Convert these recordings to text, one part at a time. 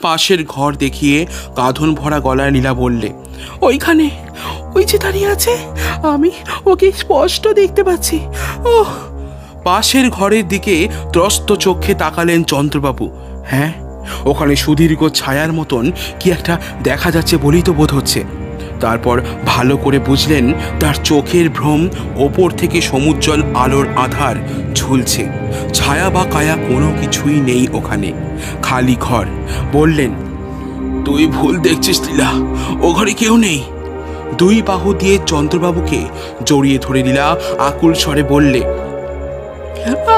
পাশের ঘর দেখিয়ে কাঁধন ভরা গলায় লীলা বললে, ওইখানে, ওই যে দাঁড়িয়ে আছে, আমি ওকে স্পষ্ট দেখতে পাচ্ছি। ও পাশের ঘরের দিকে ত্রস্ত চোখে তাকালেন চন্দ্রবাবু। হ্যাঁ, ওখানে সুদীর্ঘ ছায়ার মতন কি একটা দেখা যাচ্ছে বলেই তো বোধ হচ্ছে। তারপর ভালো করে বুঝলেন তার চোখের ভ্রম ওপর থেকে সমুজ্জ্বল আলোর আধার ঝুলছে। ছায়া বা কায়া কোনো কিছুই নেই ওখানে, খালি ঘর। বললেন, তুই ভুল দেখছিস লীলা, ও ঘরে কেউ নেই। দুই বাহু দিয়ে চন্দ্রবাবুকে জড়িয়ে ধরে লীলা আকুল স্বরে বললে,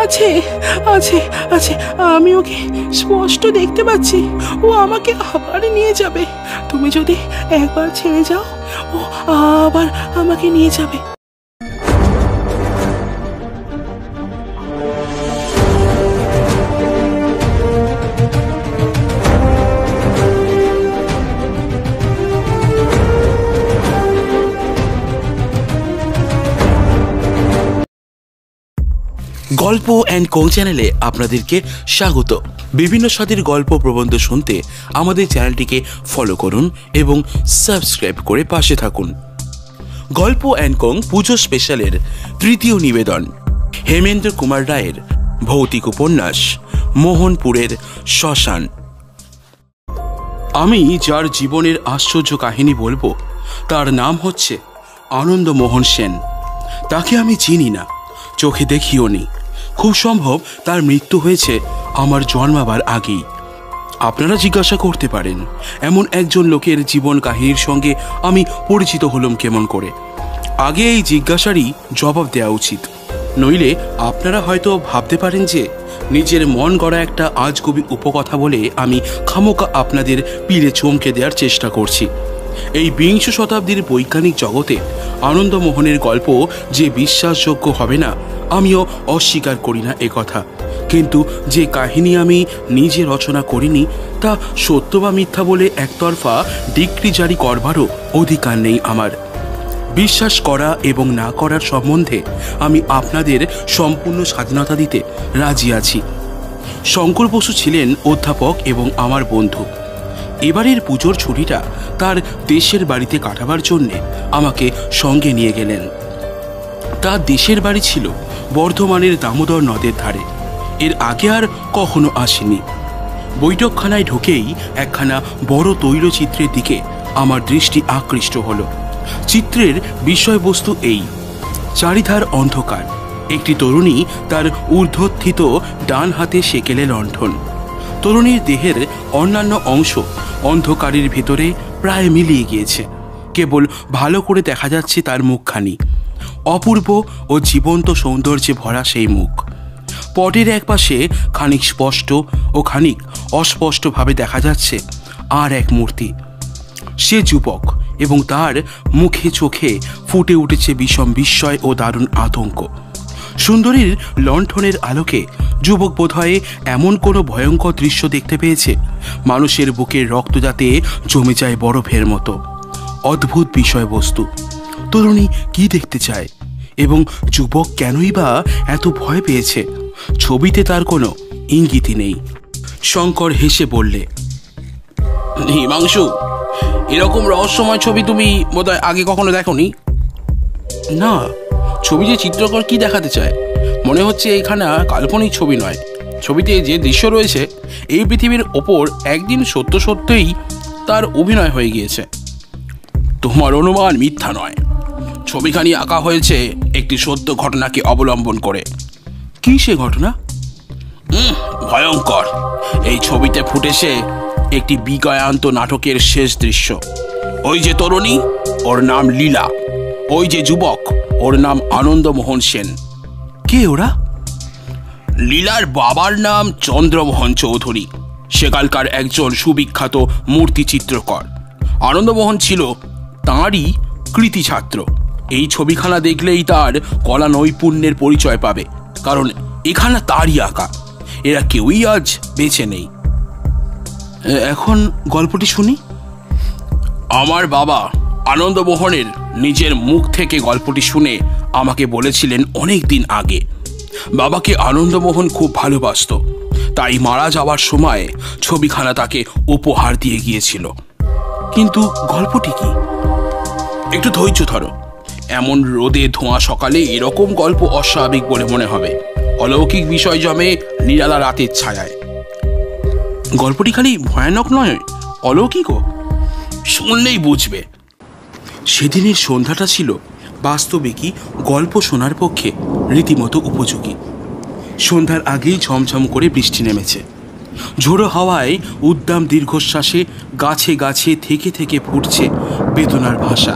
আছে আছে আছে, আমি ওকে স্পষ্ট দেখতে পাচ্ছি। ও আমাকে আবার নিয়ে যাবে। তুমি যদি একবার ছেড়ে যাও, ও আবার আমাকে নিয়ে যাবে। গল্প অ্যান্ড কোং চ্যানেলে আপনাদেরকে স্বাগত। বিভিন্ন স্বাদের গল্প প্রবন্ধ শুনতে আমাদের চ্যানেলটিকে ফলো করুন এবং সাবস্ক্রাইব করে পাশে থাকুন। গল্প অ্যান্ড কোং পুজো স্পেশালের তৃতীয় নিবেদন, হেমেন্দ্র কুমার রায়ের ভৌতিক উপন্যাস মোহনপুরের শ্মশান। আমি যার জীবনের আশ্চর্য কাহিনী বলবো তার নাম হচ্ছে আনন্দমোহন সেন। তাকে আমি চিনি না, চোখে দেখিও নি। খুব সম্ভব তার মৃত্যু হয়েছে আমার জন্মাবার আগেই। আপনারা জিজ্ঞাসা করতে পারেন, এমন একজন লোকের জীবন কাহিনীর সঙ্গে আমি পরিচিত হলাম কেমন করে? আগে এই জিজ্ঞাসারই জবাব দেওয়া উচিত, নইলে আপনারা হয়তো ভাবতে পারেন যে নিজের মন গড়া একটা আজগুবি উপকথা বলে আমি খামোকা আপনাদের পিলে চমকে দেওয়ার চেষ্টা করছি। এই বিংশ শতাব্দীর বৈজ্ঞানিক জগতে আনন্দমোহনের গল্প যে বিশ্বাসযোগ্য হবে না, আমিও অস্বীকার করি না একথা। কিন্তু যে কাহিনী আমি নিজে রচনা করিনি তা সত্য বা মিথ্যা বলে একতরফা ডিক্রি জারি করবারও অধিকার নেই আমার। বিশ্বাস করা এবং না করার সম্বন্ধে আমি আপনাদের সম্পূর্ণ স্বাধীনতা দিতে রাজি আছি। শঙ্কর বসু ছিলেন অধ্যাপক এবং আমার বন্ধু। এবারের পুজোর ছুটিটা তার দেশের বাড়িতে কাটাবার জন্যে আমাকে সঙ্গে নিয়ে গেলেন। তার দেশের বাড়ি ছিল বর্ধমানের দামোদর নদের ধারে। এর আগে আর কখনো আসেনি। বৈঠকখানায় ঢুকেই একখানা বড় তৈলচিত্রের দিকে আমার দৃষ্টি আকৃষ্ট হলো। চিত্রের বিষয়বস্তু এই: চারিধার অন্ধকার, একটি তরুণী তার ঊর্ধ্বস্থিত ডান হাতে সেকেলে লণ্ঠন। তরুণীর দেহের অন্যান্য অংশ অন্ধকারের ভেতরে প্রায় মিলিয়ে গিয়েছে, কেবল ভালো করে দেখা যাচ্ছে তার মুখখানি। অপূর্ব ও জীবন্ত সৌন্দর্যে ভরা সেই মুখ। পটের একপাশে খানিক স্পষ্ট ও খানিক অস্পষ্টভাবে দেখা যাচ্ছে আর এক মূর্তি। সে যুবক এবং তার মুখে চোখে ফুটে উঠেছে বিষম বিস্ময় ও দারুণ আতঙ্ক। সুন্দরীর লণ্ঠনের আলোকে যুবক বোধহয় এমন কোনো ভয়ঙ্কর দৃশ্য দেখতে পেয়েছে, মানুষের বুকের রক্ত যাতে জমে যায় বরফের মতো। অদ্ভুত বিষয়বস্তু। তরুণী কি দেখতে চায় এবং যুবক কেনই বা এত ভয় পেয়েছে, ছবিতে তার কোনো ইঙ্গিতই নেই। শঙ্কর হেসে বললে, হিমাংশু, এরকম রহস্যময় ছবি তুমি বোধহয় আগে কখনো দেখোনি। না, ছবি যে চিত্রকর কি দেখাতে চায় মনে হচ্ছে এইখানে কাল্পনিক ছবি নয়। ছবিতে যে দৃশ্য রয়েছে এই পৃথিবীর ওপর একদিন সত্য সত্যই তার অভিনয় হয়ে গিয়েছে। তোমার অনুমান মিথ্যা নয়। ছবিখানি আঁকা হয়েছে একটি সত্য ঘটনাকে অবলম্বন করে। কি সে ঘটনা? ভয়ঙ্কর। এই ছবিতে ফুটেছে একটি বিগয়ান্ত নাটকের শেষ দৃশ্য। ওই যে তরুণী, ওর নাম লীলা। ওই যে যুবক, ওর নাম আনন্দমোহন সেন। কে ওরা? লীলার বাবার নাম চন্দ্রমোহন চৌধুরী, সেকালকার একজন সুবিখ্যাত মূর্তি চিত্রকর। আনন্দমোহন ছিল তাঁরই কৃতি ছাত্র। এই ছবিখানা দেখলেই তার কলা নৈপুণ্যের পরিচয় পাবে, কারণ এখানে তারই আঁকা। এরা কেউই আজ বেঁচে নেই। এখন গল্পটি শুনি। আমার বাবা আনন্দমোহনের নিজের মুখ থেকে গল্পটি শুনে আমাকে বলেছিলেন অনেক দিন আগে। বাবাকে আনন্দমোহন খুব ভালোবাসত, তাই মারা যাওয়ার সময় ছবিখানা তাকে উপহার দিয়ে গিয়েছিল। কিন্তু গল্পটি কি? একটু ধৈর্য ধরো। এমন রোদে ধোঁয়া সকালে এরকম গল্প অস্বাভাবিক বলে মনে হবে। অলৌকিক বিষয় জমে নিরালা রাতের ছায়ায়। গল্পটি খালি ভয়ানক নয়, অলৌকিকও। শুনলেই বুঝবে। সেদিনের সন্ধ্যাটা ছিল বাস্তবিকই গল্প শোনার পক্ষে রীতিমতো উপযোগী। সন্ধ্যার আগেই ঝমঝম করে বৃষ্টি নেমেছে। ঝোড়ো হাওয়ায় উদ্দাম দীর্ঘশ্বাসে গাছে গাছে থেকে থেকে ফুটছে বেদনার ভাষা।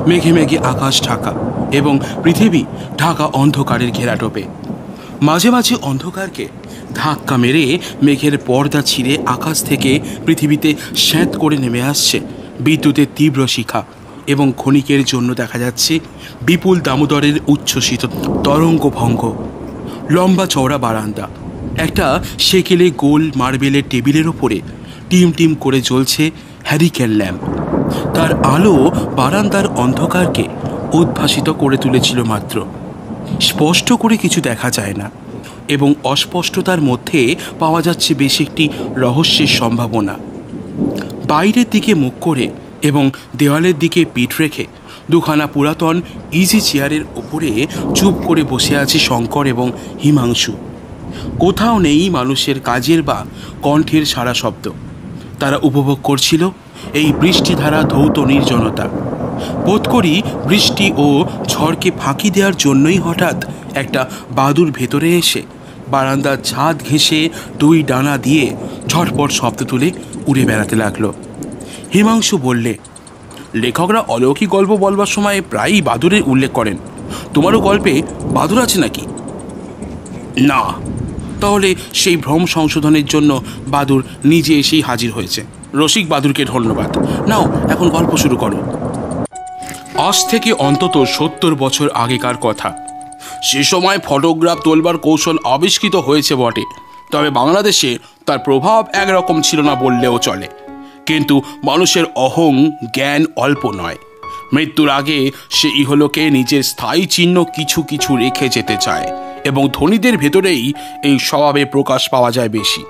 মেঘে মেঘে আকাশ ঢাকা এবং পৃথিবী ঢাকা অন্ধকারের ঘেরাটোপে। মাঝে মাঝে অন্ধকারকে ধাক্কা মেরে মেঘের পর্দা ছিঁড়ে আকাশ থেকে পৃথিবীতে স্যাঁত করে নেমে আসছে বিদ্যুতের তীব্র শিখা এবং ক্ষণিকের জন্য দেখা যাচ্ছে বিপুল দামোদরের উচ্ছ্বসিত তরঙ্গভঙ্গ। লম্বা চওড়া বারান্দা, একটা সেকেলে গোল মার্বেলের টেবিলের ওপরে টিম টিম করে জ্বলছে হ্যারিকেন ল্যাম্প। তার আলো বারান্দার অন্ধকারকে উদ্ভাসিত করে তুলেছিল মাত্র। স্পষ্ট করে কিছু দেখা যায় না এবং অস্পষ্টতার মধ্যে পাওয়া যাচ্ছে বেশ একটি রহস্যের সম্ভাবনা। বাইরের দিকে মুখ করে এবং দেওয়ালের দিকে পিঠ রেখে দুখানা পুরাতন ইজি চেয়ারের ওপরে চুপ করে বসে আছে শঙ্কর এবং হিমাংশু। কোথাও নেই মানুষের কাজের বা কণ্ঠের সারা শব্দ। তারা উপভোগ করছিল এই বৃষ্টিধারা ধৌত নির্জনতা। বোধ করি বৃষ্টি ও ঝড়কে ফাঁকি দেওয়ার জন্যই হঠাৎ একটা বাদুড় ভেতরে এসে বারান্দার ছাদ ঘেঁষে দুই ডানা দিয়ে ঝটপট শব্দ তুলে উড়ে বেড়াতে লাগলো। হিমাংশু বললে, লেখকরা অলৌকিক গল্প বলবার সময় প্রায়ই বাদুড়ের উল্লেখ করেন। তোমারও গল্পে বাদুড় আছে নাকি? না। তাহলে সেই ভ্রম সংশোধনের জন্য বাদুড় নিজে এসেই হাজির হয়েছে। রসিক বাদুড়কে ধন্যবাদ। নাও, এখন গল্প শুরু করো। আজ থেকে অন্তত 70 বছর আগেকার কথা। সে সময় ফটোগ্রাফ তোলবার কৌশল আবিষ্কৃত হয়েছে বটে, তবে বাংলাদেশে তার প্রভাব একরকম ছিল না বললেও চলে। কিন্তু মানুষের অহং জ্ঞান অল্প নয়। মৃত্যুর আগে সে ইহলোকে নিজের স্থায়ী চিহ্ন কিছু কিছু রেখে যেতে চায় এবং ধনীদের ভেতরেই এই স্বভাবে প্রকাশ পাওয়া যায় বেশি।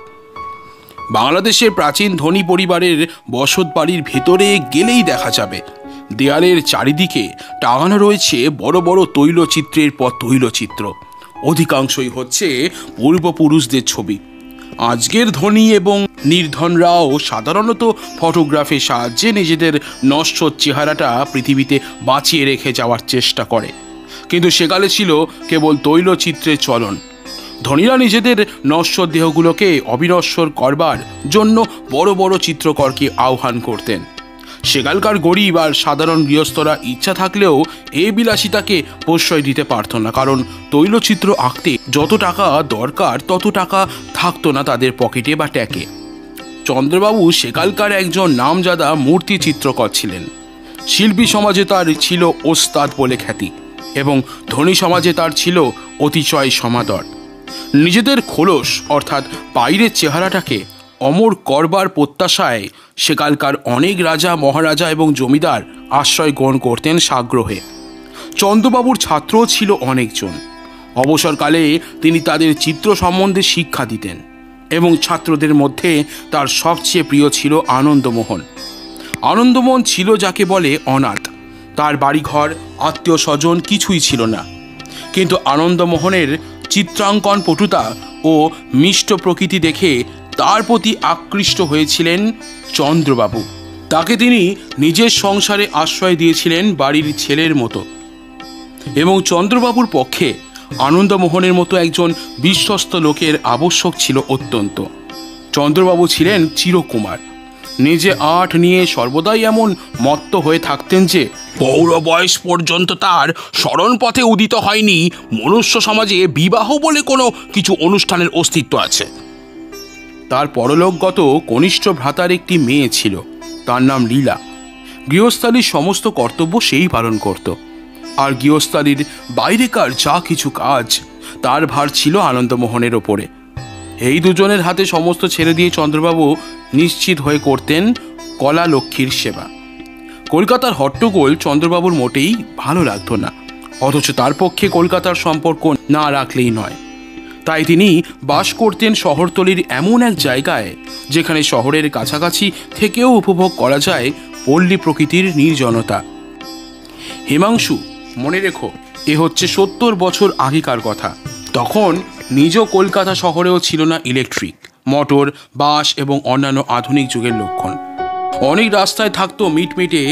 বাংলাদেশের প্রাচীন ধনী পরিবারের বসত বাড়ির ভেতরে গেলেই দেখা যাবে দেয়ালের চারিদিকে টাঙানো রয়েছে বড় বড় তৈলচিত্রের পর তৈলচিত্র। অধিকাংশই হচ্ছে পূর্বপুরুষদের ছবি। আজকের ধনী এবং নির্ধনরাও সাধারণত ফটোগ্রাফের সাহায্যে নিজেদের নশ্বর চেহারাটা পৃথিবীতে বাঁচিয়ে রেখে যাওয়ার চেষ্টা করে, কিন্তু সেকালে ছিল কেবল তৈলচিত্রের চলন। ধনীরা নিজেদের নশ্বর দেহগুলোকে অবিনশ্বর করবার জন্য বড় বড় চিত্রকরকে আহ্বান করতেন। সেকালকার গরিব আর সাধারণ গৃহস্থরা ইচ্ছা থাকলেও এ বিলাসিতাকে প্রশ্রয় দিতে পারত না, কারণ তৈলচিত্র আঁকতে যত টাকা দরকার তত টাকা থাকতো না তাদের পকেটে বা ট্যাকে। চন্দ্রবাবু সেকালকার একজন নামজাদা মূর্তি চিত্রকর ছিলেন। শিল্পী সমাজে তার ছিল ওস্তাদ বলে খ্যাতি এবং ধনী সমাজে তার ছিল অতিশয় সমাদর। নিজেদের খোলস অর্থাৎ বাইরের চেহারাটাকে অমর করবার প্রত্যাশায় সেকালকার অনেক রাজা মহারাজা এবং জমিদার আশ্রয় গ্রহণ করতেন সাগ্রহে। চন্দ্রবাবুর ছাত্রও ছিল অনেকজন। অবসরকালে তিনি তাদের চিত্র সম্বন্ধে শিক্ষা দিতেন এবং ছাত্রদের মধ্যে তার সবচেয়ে প্রিয় ছিল আনন্দমোহন। আনন্দমোহন ছিল যাকে বলে অনাথ। তার বাড়িঘর আত্মীয় স্বজন কিছুই ছিল না, কিন্তু আনন্দমোহনের চিত্রাঙ্কন পটুতা ও মিষ্ট প্রকৃতি দেখে তার প্রতি আকৃষ্ট হয়েছিলেন চন্দ্রবাবু। তাকে তিনি নিজের সংসারে আশ্রয় দিয়েছিলেন বাড়ির ছেলের মতো এবং চন্দ্রবাবুর পক্ষে আনন্দমোহনের মতো একজন বিশ্বস্ত লোকের আবশ্যক ছিল অত্যন্ত। চন্দ্রবাবু ছিলেন চিরকুমার। নিজে আট নিয়ে সর্বদাই এমন মত্ত হয়ে থাকতেন যে পৌর বয়স পর্যন্ত তার স্মরণ পথে উদিত হয়নি মনুষ্য সমাজে বিবাহ বলে কোনো কিছু অনুষ্ঠানের অস্তিত্ব আছে। তার পরলোকগত কনিষ্ঠ ভ্রাতার একটি মেয়ে ছিল, তার নাম লীলা। গৃহস্থালীর সমস্ত কর্তব্য সেই পালন করত, আর গৃহস্থালীর বাইরেকার যা কিছু কাজ তার ভার ছিল আনন্দমোহনের ওপরে। এই দুজনের হাতে সমস্ত ছেড়ে দিয়ে চন্দ্রবাবু নিশ্চিত হয়ে করতেন কলা লক্ষ্মীর সেবা। কলকাতার হট্টগোল চন্দ্রবাবুর মোটেই ভালো লাগতো না, অথচ তার পক্ষে কলকাতার সম্পর্ক না রাখলেই নয়। তাই তিনি বাস করতেন শহরতলির এমন এক জায়গায় যেখানে শহরের কাছাকাছি থেকেও উপভোগ করা যায় পল্লী প্রকৃতির নির্জনতা। হিমাংশু, মনে রেখো, এ হচ্ছে 70 বছর আগেকার কথা। তখন নিজ কলকাতা শহরেও ছিল না ইলেকট্রিক, মোটর, বাস এবং অন্যান্য আধুনিক যুগের লক্ষণ। অনেক রাস্তায় থাকতো মিটমিটে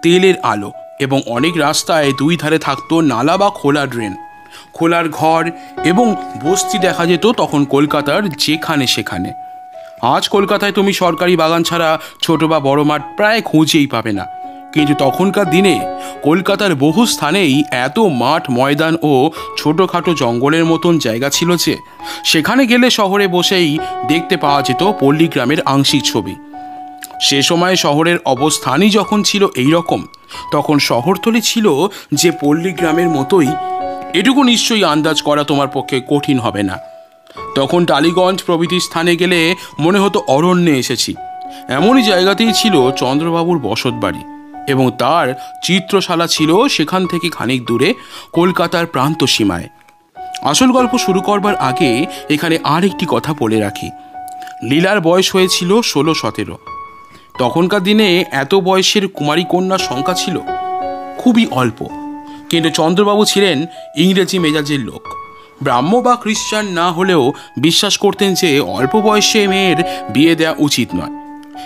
তেলের আলো এবং অনেক রাস্তায় দুই ধারে থাকতো নালা বা খোলা ড্রেন। খোলার ঘর এবং বস্তি দেখা যেত তখন কলকাতার যেখানে সেখানে। আজ কলকাতায় তুমি সরকারি বাগান ছাড়া ছোট বা বড় মাঠ প্রায় খুঁজেই পাবে না, কিন্তু তখনকার দিনে কলকাতার বহু স্থানেই এত মাঠ, ময়দান ও ছোটোখাটো জঙ্গলের মতন জায়গা ছিল যে সেখানে গেলে শহরে বসেই দেখতে পাওয়া যেত পল্লীগ্রামের আংশিক ছবি। সে সময় শহরের অবস্থানই যখন ছিল এই রকম, তখন শহরতলি ছিল যে পল্লীগ্রামের মতোই, এটুকু নিশ্চয়ই আন্দাজ করা তোমার পক্ষে কঠিন হবে না। তখন টালিগঞ্জ প্রভৃতি স্থানে গেলে মনে হতো অরণ্যে এসেছি। এমনই জায়গাতেই ছিল চন্দ্রবাবুর বসতবাড়ি এবং তার চিত্রশালা ছিল সেখান থেকে খানিক দূরে কলকাতার প্রান্ত সীমায়। আসল গল্প শুরু করবার আগে এখানে আর একটি কথা বলে রাখি। লীলার বয়স হয়েছিল 16-17। তখনকার দিনে এত বয়সের কুমারী কন্যার সংখ্যা ছিল খুবই অল্প, কিন্তু চন্দ্রবাবু ছিলেন ইংরেজি মেজাজের লোক। ব্রাহ্ম বা খ্রিস্টান না হলেও বিশ্বাস করতেন যে অল্প বয়সে মেয়ের বিয়ে দেওয়া উচিত নয়।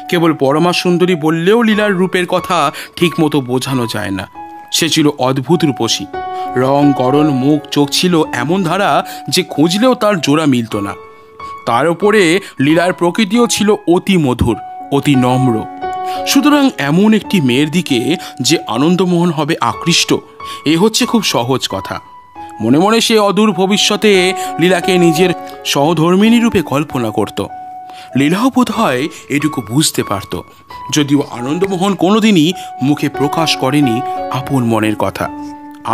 কেবল পরমা সুন্দরী বললেও লীলার রূপের কথা ঠিক মতো বোঝানো যায় না। সে ছিল অদ্ভুত রূপসী, রং, গড়ন, মুখ, চোখ ছিল এমন ধারা যে খুঁজলেও তার জোড়া মিলত না। তার উপরে লীলার প্রকৃতিও ছিল অতি মধুর, অতি নম্র। সুতরাং এমন একটি মেয়ের দিকে যে আনন্দমোহন হবে আকৃষ্ট, এ হচ্ছে খুব সহজ কথা। মনে মনে সে অদূর ভবিষ্যতে লীলাকে নিজের সহধর্মিণী রূপে কল্পনা করত। লীলাও বোধ হয় এটুকু বুঝতে পারত, যদিও আনন্দমোহন কোনোদিনই মুখে প্রকাশ করেনি আপন মনের কথা।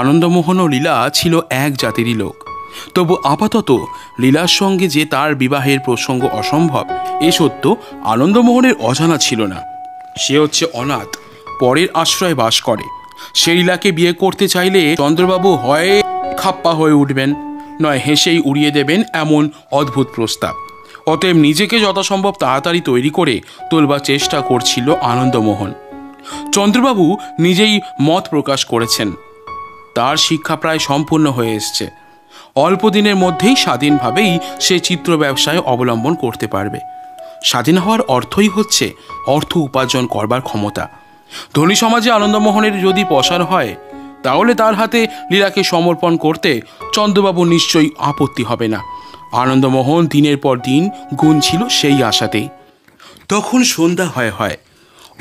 আনন্দমোহন ও লীলা ছিল এক জাতিরই লোক, তবু আপাতত লীলার সঙ্গে যে তার বিবাহের প্রসঙ্গ অসম্ভব, এ সত্য আনন্দমোহনের অজানা ছিল না। সে হচ্ছে অনাথ, পরের আশ্রয়ে বাস করে। সে লীলাকে বিয়ে করতে চাইলে চন্দ্রবাবু হয় খাপ্পা হয়ে উঠবেন, নয় হেসেই উড়িয়ে দেবেন এমন অদ্ভুত প্রস্তাব। অতএব নিজেকে যথাসম্ভব তাড়াতাড়ি তৈরি করে তোলবার চেষ্টা করছিল আনন্দমোহন। চন্দ্রবাবু নিজেই মত প্রকাশ করেছেন, তার শিক্ষা প্রায় সম্পূর্ণ হয়ে এসছে। অল্প দিনের মধ্যেই স্বাধীনভাবেই সে চিত্র ব্যবসায় অবলম্বন করতে পারবে। স্বাধীন হওয়ার অর্থই হচ্ছে অর্থ উপার্জন করবার ক্ষমতা। ধনী সমাজে আনন্দমোহনের যদি পসার হয়, তাহলে তার হাতে লীলাকে সমর্পণ করতে চন্দ্রবাবু নিশ্চয়ই আপত্তি হবে না। আনন্দমোহন দিনের পর দিন গুনছিল সেই আশাতেই। তখন সন্ধ্যা হয়,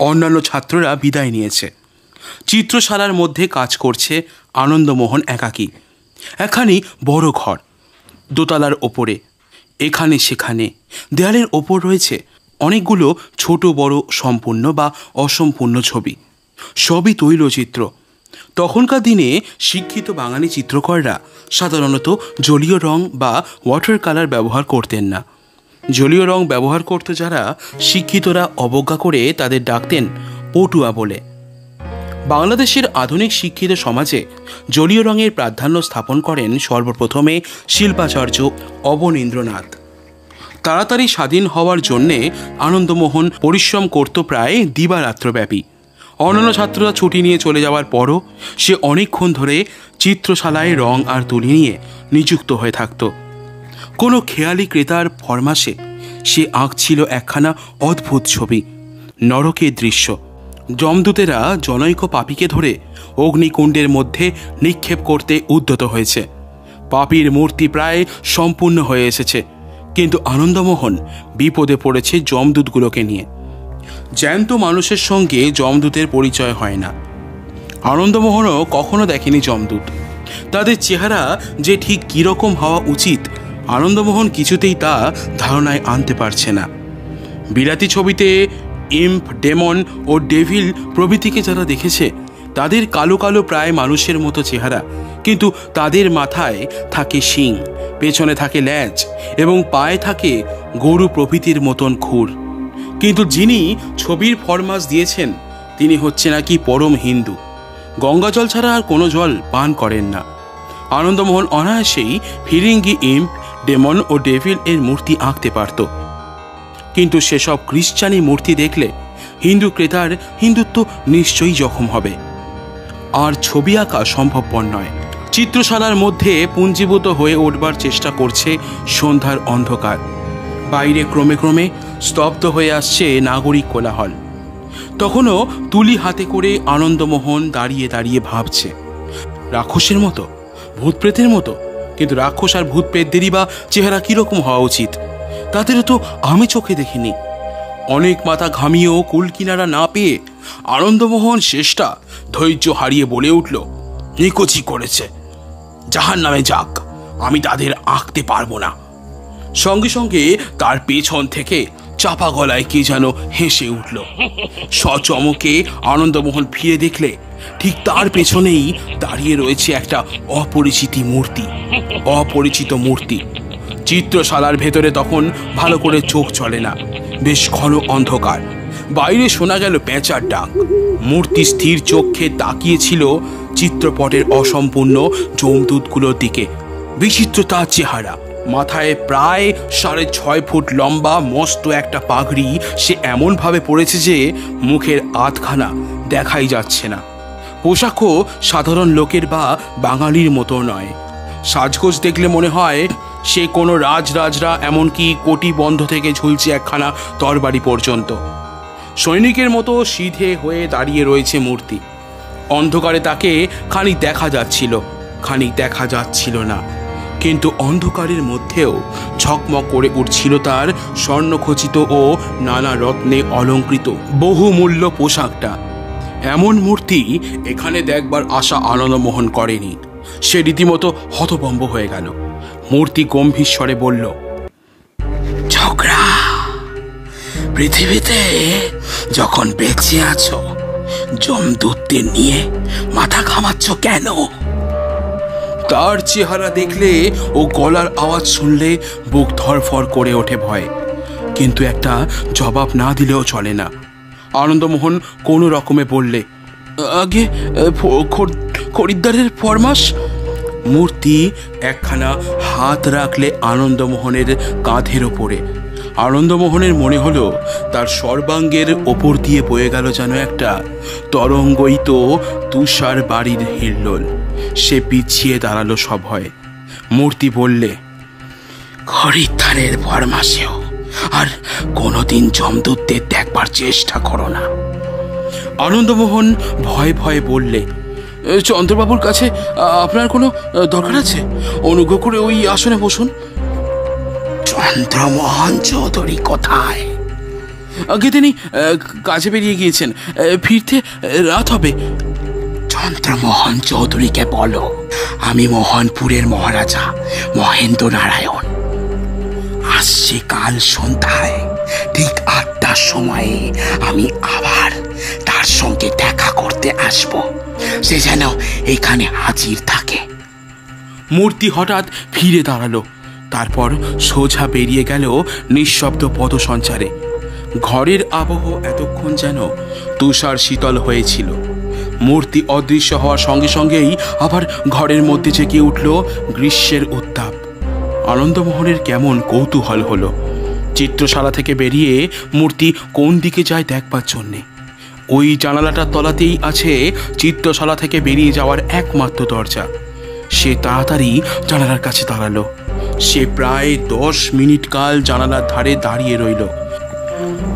অন্যান্য ছাত্ররা বিদায় নিয়েছে। চিত্রশালার মধ্যে কাজ করছে আনন্দমোহন একাকী। একখানি বড় ঘর, দোতলার ওপরে এখানে সেখানে দেয়ালের ওপর রয়েছে অনেকগুলো ছোট বড় সম্পূর্ণ বা অসম্পূর্ণ ছবি, সবই তৈলচিত্র। তখনকার দিনে শিক্ষিত বাঙালি চিত্রকররা সাধারণত জলীয় রং বা ওয়াটার কালার ব্যবহার করতেন না। জলীয় রং ব্যবহার করত যারা, শিক্ষিতরা অবজ্ঞা করে তাদের ডাকতেন পটুয়া বলে। বাংলাদেশের আধুনিক শিক্ষিত সমাজে জলীয় রঙের প্রাধান্য স্থাপন করেন সর্বপ্রথমে শিল্পাচার্য অবনীন্দ্রনাথ। তাড়াতাড়ি স্বাধীন হওয়ার জন্যে আনন্দমোহন পরিশ্রম করত প্রায় দিবারাত্রব্যাপী। অন্যান্য ছাত্ররা ছুটি নিয়ে চলে যাওয়ার পরও সে অনেকক্ষণ ধরে চিত্রশালায় রং আর তুলি নিয়ে নিযুক্ত হয়ে থাকত। কোনো খেয়ালি ক্রেতার ফরমাসে সে আঁকছিল একখানা অদ্ভুত ছবি, নরকের দৃশ্য। যমদূতেরা জনৈক পাপীকে ধরে অগ্নিকুণ্ডের মধ্যে নিক্ষেপ করতে উদ্যত হয়েছে। পাপীর মূর্তি প্রায় সম্পূর্ণ হয়ে এসেছে, কিন্তু আনন্দমোহন বিপদে পড়েছে যমদূতগুলোকে নিয়ে। জ্যান্ত মানুষের সঙ্গে যমদূতের পরিচয় হয় না। আনন্দমোহনও কখনো দেখেনি যমদূত। তাদের চেহারা যে ঠিক কীরকম হওয়া উচিত, আনন্দমোহন কিছুতেই তা ধারণায় আনতে পারছে না। বিলাতি ছবিতে ইম্প, ডেমন ও ডেভিল প্রভৃতিকে যারা দেখেছে, তাদের কালো কালো প্রায় মানুষের মতো চেহারা, কিন্তু তাদের মাথায় থাকে শিং, পেছনে থাকে ল্যাজ এবং পায়ে থাকে গরু প্রভৃতির মতন খুর। কিন্তু যিনি ছবির ফরমাস দিয়েছেন তিনি হচ্ছে নাকি পরম হিন্দু, গঙ্গা জল ছাড়া আর কোনো জল পান করেন না। আনন্দমোহন অনায়াসেই ফিরিঙ্গি ইম্প ডেমন ও ডেভিল এর মূর্তি আঁকতে পারত, কিন্তু সেসব খ্রিস্টানি মূর্তি দেখলে হিন্দু ক্রেতার হিন্দুত্ব নিশ্চয়ই জখম হবে, আর ছবি আঁকা সম্ভবপর নয়। চিত্রশালার মধ্যে পুঞ্জীভূত হয়ে উঠবার চেষ্টা করছে সন্ধ্যার অন্ধকার। বাইরে ক্রমে ক্রমে স্তব্ধ হয়ে আসছে নাগরিক কোলাহল। তখনও তুলি হাতে করে আনন্দমোহন দাঁড়িয়ে দাঁড়িয়ে ভাবছে, রাক্ষসের মতো, ভূতপ্রেতের মতো, কিন্তু রাক্ষস আর ভূতপ্রেতদেরই বা চেহারা কীরকম হওয়া উচিত? তাদেরও তো আমি চোখে দেখিনি। অনেক মাথা ঘামিয়েও কুল কিনারা না পেয়ে আনন্দমোহন শেষটা ধৈর্য হারিয়ে বলে উঠল, নিকুচি করেছে, জাহান্নামে যাক, আমি তাদের আঁকতে পারবো না। সঙ্গে সঙ্গে তার পেছন থেকে চাপা গলায় কে যেন হেসে উঠল। সচমকে আনন্দমোহন ফিরে দেখলে ঠিক তার পেছনেই দাঁড়িয়ে রয়েছে একটা অপরিচিত মূর্তি। চিত্রশালার ভেতরে তখন ভালো করে চোখ চলে না, বেশ ঘন অন্ধকার। বাইরে শোনা গেল পেঁচার ডাক। মূর্তি স্থির চোখে তাকিয়েছিল চিত্রপটের অসম্পূর্ণ যমদূতগুলোর দিকে। বিচিত্র তার চেহারা, মাথায় প্রায় 6.5 ফুট লম্বা মস্ত একটা পাগড়ি সে এমনভাবে পড়েছে যে মুখের আধখানা দেখাই যাচ্ছে না। পোশাকও সাধারণ লোকের বা বাঙালির মতো নয়। সাজগোজ দেখলে মনে হয় সে কোনো রাজরা, এমনকি কোটি বন্ধ থেকে ঝুলছে একখানা তরবারি পর্যন্ত। সৈনিকের মতো সিধে হয়ে দাঁড়িয়ে রয়েছে মূর্তি। অন্ধকারে তাকে খানিক দেখা যাচ্ছিল না, কিন্তু অন্ধকারের মধ্যেও ঝকমক করে উঠছিল তার স্বর্ণখচিত ও নানা রত্নে অলঙ্কৃত বহুমূল্য পোশাকটা। এমন মূর্তি এখানে দেখবার আশা আনন্দমোহন করেনি। সে রীতিমতো হতভম্ব হয়ে গেল। মূর্তি গম্ভীর স্বরে বলল, ছোকরা, পৃথিবীতে যখন বেঁচে আছো যমদূতদের নিয়ে মাথা ঘামাচ্ছ কেন? তার চেহারা দেখলে ও গলার আওয়াজ শুনলে বুক ধরফর করে ওঠে ভয়, কিন্তু একটা জবাব না দিলেও চলে না। আনন্দমোহন কোনো রকমে বললে, আগে খরিদ্দারের ফরমাস। মূর্তি একখানা হাত রাখলে আনন্দমোহনের কাঁধের ওপরে। আনন্দমোহনের মনে হলো তার সর্বাঙ্গের ওপর দিয়ে বয়ে গেল যেন একটা তরঙ্গিত তুষার বাড়ির হিল্লোল। সে পিছিয়ে দাঁড়ালো সভয়ে। মূর্তি বললে, খরিদ্দারের ফরমাসেও আর কোনোদিন যমদূতদের দেখবার চেষ্টা করো না। আনন্দমোহন ভয়ে ভয়ে বললে, চন্দ্রবাবুর কাছে আপনার কোনো দরকার আছে? অনুগ্রহ করে ওই আসনে বসুন। চন্দ্রমোহন চৌধুরী কোথায়? আগে তিনি কাজে বেরিয়ে গিয়েছেন, ফিরতে রাত হবে। চন্দ্রমোহন চৌধুরীকে বলো আমি মোহনপুরের মহারাজা মহেন্দ্র নারায়ণ আসছে কাল সন্ধ্যায় ঠিক 8টার সময়ে আমি আবার তার সঙ্গে দেখা করতে আসব। সে যেন এখানে হাজির থাকে। মূর্তি হঠাৎ ফিরে দাঁড়ালো, তারপর সোজা বেরিয়ে গেল নিঃশব্দ পদসঞ্চারে। ঘরের আবহ এতক্ষণ যেন তুষার শীতল হয়েছিল। মূর্তি অদৃশ্য হওয়ার সঙ্গে সঙ্গেই আবার ঘরের মধ্যে জেগে উঠল গ্রীষ্মের উত্তাপ। আনন্দমোহনের কেমন কৌতূহল হলো। চিত্রশালা থেকে বেরিয়ে মূর্তি কোন দিকে যায় দেখবার জন্যে। ওই জানালাটার তলাতেই আছে চিত্রশালা থেকে বেরিয়ে যাওয়ার একমাত্র দরজা। সে তাড়াতাড়ি জানালার কাছে দাঁড়ালো। সে প্রায় 10 মিনিট কাল জানালার ধারে দাঁড়িয়ে রইল,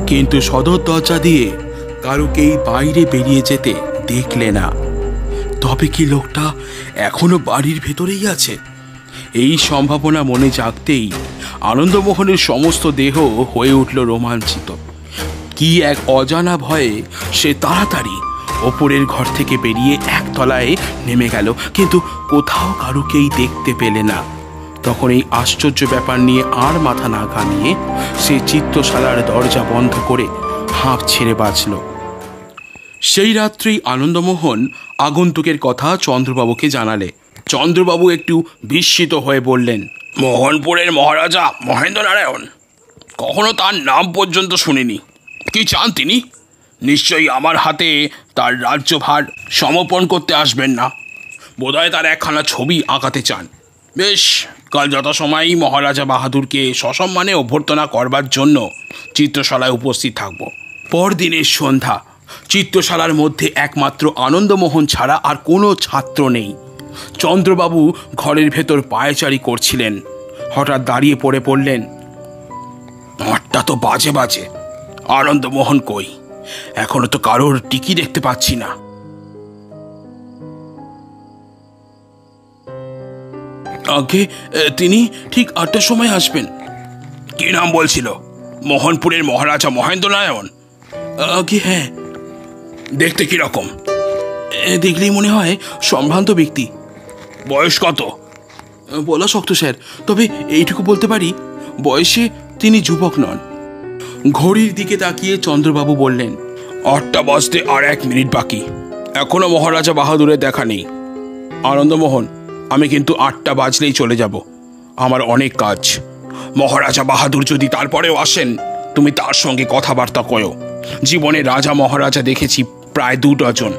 কিন্তু সদর দরজা দিয়ে কারুকেই বাইরে বেরিয়ে যেতে দেখলে না। তবে কি লোকটা এখনো বাড়ির ভেতরেই আছে? এই সম্ভাবনা মনে জাগতেই আনন্দমোহনের সমস্ত দেহ হয়ে উঠল রোমাঞ্চিত। কি এক অজানা ভয়ে সে তাড়াতাড়ি ওপরের ঘর থেকে বেরিয়ে একতলায় নেমে গেল, কিন্তু কোথাও কারুকেই দেখতে পেলে না। তখন এই আশ্চর্য ব্যাপার নিয়ে আর মাথা না ঘামিয়ে সে চিত্রশালার দরজা বন্ধ করে হাঁপ ছেড়ে বাঁচল। সেই রাত্রেই আনন্দমোহন আগন্তুকের কথা চন্দ্রবাবুকে জানালে। চন্দ্রবাবু একটু বিস্মিত হয়ে বললেন, মোহনপুরের মহারাজা মহেন্দ্র নারায়ণ? কখনো তার নাম পর্যন্ত শুনিনি। কি চান তিনি? নিশ্চয়ই আমার হাতে তার রাজ্যভার সমর্পণ করতে আসবেন না। বোধহয় তার একখানা ছবি আঁকাতে চান। বেশ, কাল যথাসময়েই মহারাজা বাহাদুরকে সসম্মানে অভ্যর্থনা করবার জন্য চিত্রশালায় উপস্থিত থাকব। পরদিনের সন্ধ্যা। চিত্রশালার মধ্যে একমাত্র আনন্দমোহন ছাড়া আর কোনো ছাত্র নেই। চন্দ্রবাবু ঘরের ভেতর পায়চারি করছিলেন। হঠাৎ দাঁড়িয়ে পড়লেন। 8টা তো বাজে বাজে, আনন্দমোহন কই? এখনো তো কারোর টিকি দেখতে পাচ্ছি না। আগে তিনি ঠিক 8টার সময় আসবেন। কি নাম বলছিল? মোহনপুরের মহারাজা মহেন্দ্রনারায়ণ? আগে হ্যাঁ। দেখতে কিরকম? দেখলেই মনে হয় সম্ভ্রান্ত ব্যক্তি। বয়স কত? বলা শক্ত স্যার, তবে এইটুকু বলতে পারি বয়সে তিনি যুবক নন। ঘড়ির দিকে তাকিয়ে চন্দ্রবাবু বললেন, 8টা বাজতে আর 1 মিনিট বাকি, এখনো মহারাজা বাহাদুরের দেখা নেই। আনন্দমোহন, আমি কিন্তু 8টা বাজলেই চলে যাব, আমার অনেক কাজ। মহারাজা বাহাদুর যদি তারপরেও আসেন, তুমি তার সঙ্গে কথাবার্তা কয়ো। জীবনে রাজা মহারাজা দেখেছি প্রায় 2 ডজন।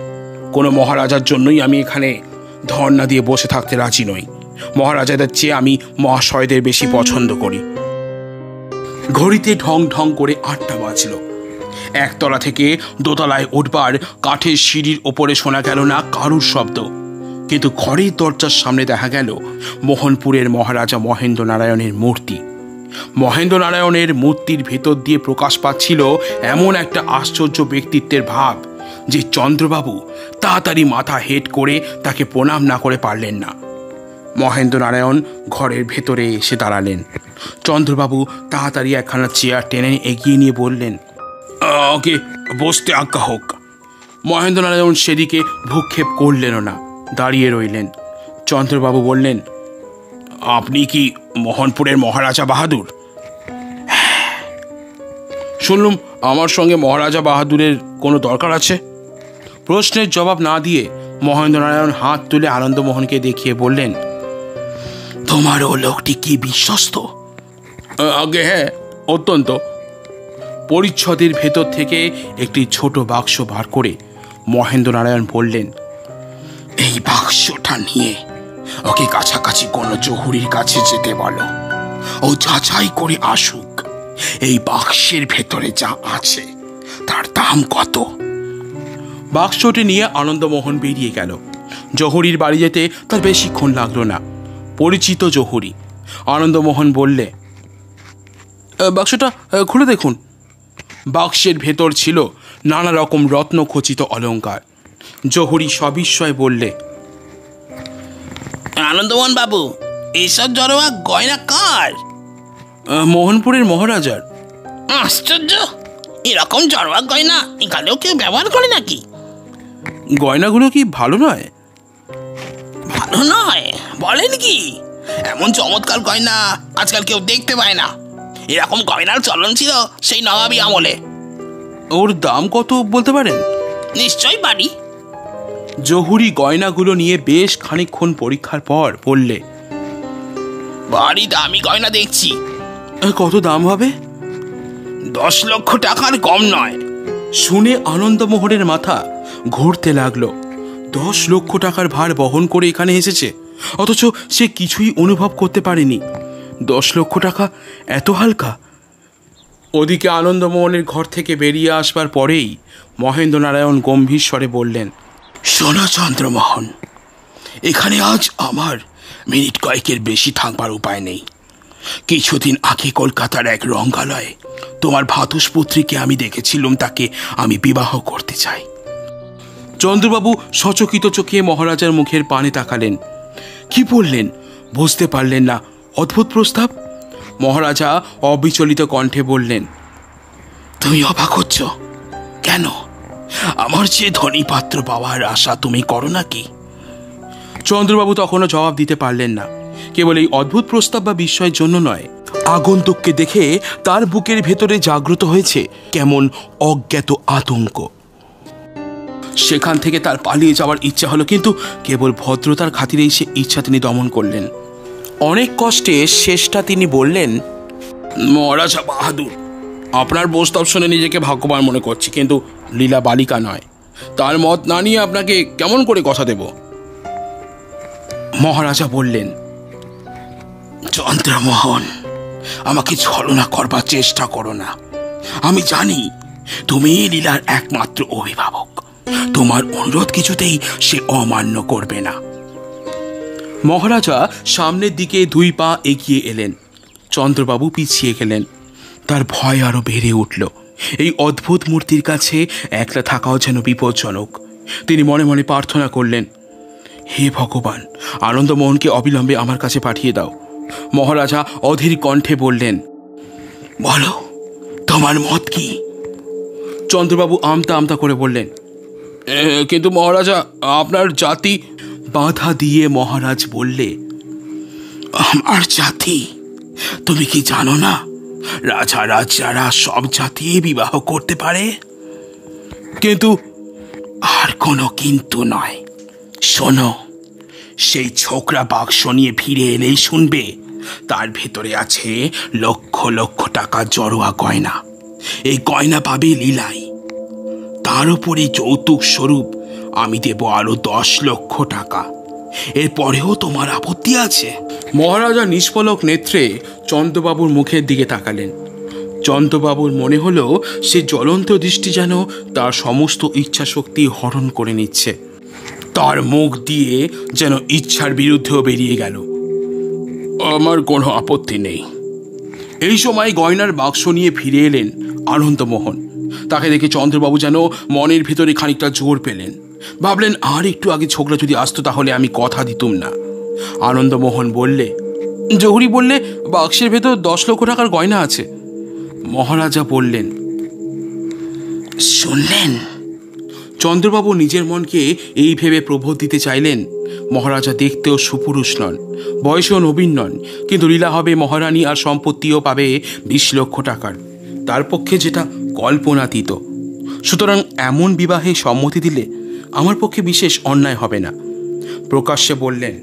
কোনো মহারাজার জন্যই আমি এখানে ধর্ণা দিয়ে বসে থাকতে রাজি নই। মহারাজাদের চেয়ে আমি মহাশয়দের বেশি পছন্দ করি। ঘড়িতে ঢং ঢং করে 8টা বাজল। একতলা থেকে দোতলায় উঠবার কাঠের সিঁড়ির ওপরে শোনা গেল না কারুর শব্দ, কিন্তু ঘরের দরজার সামনে দেখা গেল মোহনপুরের মহারাজা মহেন্দ্রনারায়ণের মূর্তি। মহেন্দ্রনারায়ণের মূর্তির ভেতর দিয়ে প্রকাশ পাচ্ছিল এমন একটা আশ্চর্য ব্যক্তিত্বের ভাব যে চন্দ্রবাবু তাড়াতাড়ি মাথা হেঁট করে তাকে প্রণাম না করে পারলেন না। মহেন্দ্রনারায়ণ ঘরের ভেতরে এসে দাঁড়ালেন। চন্দ্রবাবু তাড়াতাড়ি একখানা চেয়ার টেনে এগিয়ে নিয়ে বললেন, ওকে বসতে আজ্ঞা হোক। মহেন্দ্রনারায়ণ সেদিকে ভ্রুক্ষেপ করলেনও না, দাঁড়িয়ে রইলেন। চন্দ্রবাবু বললেন, আপনি কি মোহনপুরের মহারাজা বাহাদুর? শুনলুম আমার সঙ্গে মহারাজা বাহাদুরের কোনো দরকার আছে। প্রশ্নের জবাব না দিয়ে মহেন্দ্রনারায়ণ হাত তুলে আনন্দমোহনকে দেখিয়ে বললেন, তোমার ও লোকটি কি বিশ্বস্ত? আগে হ্যাঁ, অত্যন্ত। পরিচ্ছদের ভেতর থেকে একটি ছোট বাক্স বার করে মহেন্দ্রনারায়ণ বললেন, এই বাক্সটা নিয়ে ওকে কাছাকাছি কোনো জহুরির কাছে যেতে বলো, ও যাচাই করে আসুক এই বাক্সের ভেতরে যা আছে তার দাম কত। বাক্সটি নিয়ে আনন্দমোহন বেরিয়ে গেল। জহুরির বাড়ি যেতে তার বেশিক্ষণ লাগলো না। পরিচিত জহুরি। আনন্দমোহন বললে, বাক্সটা খুলে দেখুন। বাক্সের ভেতর ছিল নানা রকম রত্নখচিত অলঙ্কার। জহুরি সবিস্ময়ে বললে, আনন্দমোহন বাবু, এইসব জড়োয়া গয়না কার? মোহনপুরের মহারাজার। আশ্চর্য, এরকম জড়োয়া গয়না এখানেও কেউ ব্যবহার করে নাকি? গয়নাগুলো কি ভালো নয়? ভালো নয় বলেন কি? এমন চমৎকার গয়না আজকাল কেউ দেখতে পায় না। এরকম গয়নার চলন ছিল সেই নবাবী আমলে। ওর দাম কত বলতে পারেন? নিশ্চয়ই পারি। জহুরি গয়নাগুলো নিয়ে বেশ খানিকক্ষণ পরীক্ষার পর বললে, ভারী দামি গয়না দেখছি। কত দাম হবে? 10 লক্ষ টাকার কম নয়। শুনে আনন্দমোহনের মাথা ঘুরতে লাগলো। 10 লক্ষ টাকার ভার বহন করে এখানে এসেছে, অথচ সে কিছুই অনুভব করতে পারেনি। 10 লক্ষ টাকা এত হালকা? ওদিকে আনন্দমোহনের ঘর থেকে বেরিয়ে আসবার পরেই মহেন্দ্রনারায়ণ গম্ভীর স্বরে বললেন, শোনো চন্দ্রমোহন, এখানে আজ আমার মিনিট কয়েকের বেশি থাকবার উপায় নেই। কিছুদিন আগে কলকাতার এক রঙ্গালয়ে তোমার ভাতুষপুত্রীকে আমি দেখেছিলাম, তাকে আমি বিবাহ করতে চাই। চন্দ্রবাবু সচকিত চোখে মহারাজার মুখের পানে তাকালেন। কি বললেন বুঝতে পারলেন না। অদ্ভুত প্রস্তাব। মহারাজা অবিচলিত কণ্ঠে বললেন, তুমি অবাক হচ্ছ কেন? আমার যে ধনী পাত্র পাওয়ার আশা তুমি করো নাকি? চন্দ্রবাবু তখনও জবাব দিতে পারলেন না। কেবল এই অদ্ভুত প্রস্তাব বা বিস্ময়ের জন্য নয়, আগন্তুককে দেখে তার বুকের ভেতরে জাগ্রত হয়েছে কেমন অজ্ঞাত আতঙ্ক। সেখান থেকে তার পালিয়ে যাওয়ার ইচ্ছা হলো, কিন্তু কেবল ভদ্রতার খাতিরেই সে ইচ্ছা তিনি দমন করলেন। অনেক কষ্টে শেষটা তিনি বললেন, মহারাজা বাহাদুর, আপনার প্রস্তাব শুনে নিজেকে ভাগ্যবান মনে করছি, কিন্তু লীলা বালিকা নয়। তার মত না নিয়ে আপনাকে কেমন করে কথা দেব? মহারাজা বললেন, চন্দ্রমোহন, আমাকে ছলনা করবার চেষ্টা করো না। আমি জানি তুমি লীলার একমাত্র অভিভাবক। তোমার অনুরোধ কিছুতেই সে অমান্য করবে না। মহারাজা সামনের দিকে 2 পা এগিয়ে এলেন। চন্দ্রবাবু পিছিয়ে গেলেন। তার ভয় আরো বেড়ে উঠল। এই অদ্ভুত মূর্তির কাছে একলা থাকাও যেন বিপজ্জনক। তিনি মনে মনে প্রার্থনা করলেন, হে ভগবান, আনন্দমোহনকে অবিলম্বে আমার কাছে পাঠিয়ে দাও। মহারাজা অধীর কণ্ঠে বললেন, বলো, তোমার মত কি? চন্দ্রবাবু আমতা আমতা করে বললেন, কিন্তু মহারাজা, আপনার জাতি। বাধা দিয়ে মহারাজ বললে, আমার জাতি? তুমি কি জানো না রাজা রাজারা সব জাতি বিবাহ করতে পারে? কিন্তু আর কোনো কিন্তু নয়। শোনো, সেই ছোকরা বাক্স নিয়ে ফিরে এলেই শুনবে তার ভেতরে আছে লক্ষ লক্ষ টাকা জড়োয়া গয়না। এই গয়না পাবে লীলাই। তার উপরে যৌতুক স্বরূপ আমি দেব আরো 10 লক্ষ টাকা। এরপরেও তোমার আপত্তি আছে? মহারাজা নিষ্পলক নেত্রে চন্দ্রবাবুর মুখের দিকে তাকালেন। চন্দ্রবাবুর মনে হলো সে জ্বলন্ত দৃষ্টি যেন তার সমস্ত ইচ্ছা শক্তি হরণ করে নিচ্ছে। তার মুখ দিয়ে যেন ইচ্ছার বিরুদ্ধেও বেরিয়ে গেল, আমার কোনো আপত্তি নেই। এই সময় গয়নার বাক্স নিয়ে ফিরে এলেন আনন্দমোহন। তাকে দেখে চন্দ্রবাবু যেন মনের ভিতরে খানিকটা জোর পেলেন। ভাবলেন, আর একটু আগে ছোকরা যদি আসতো তাহলে আমি কথা দিতুম না। আনন্দমোহন বললে, জহুরি বললে বাক্সের ভেতর 10 লক্ষ টাকার গয়না আছে। মহারাজা বললেন, শুনলেন? চন্দ্রবাবু নিজের মনকে এই ভেবে প্রবোধ দিতে চাইলেন, মহারাজা দেখতেও সুপুরুষ নন, বয়সেও নবীন নন, কিন্তু লীলা হবে মহারানী আর সম্পত্তিও পাবে 20 লক্ষ টাকার। তার পক্ষে যেটা কল্পনাতীত। সুতরাং এমন বিবাহে সম্মতি দিলে আমার পক্ষে বিশেষ অন্যায় হবে না। প্রকাশ্যে বললেন,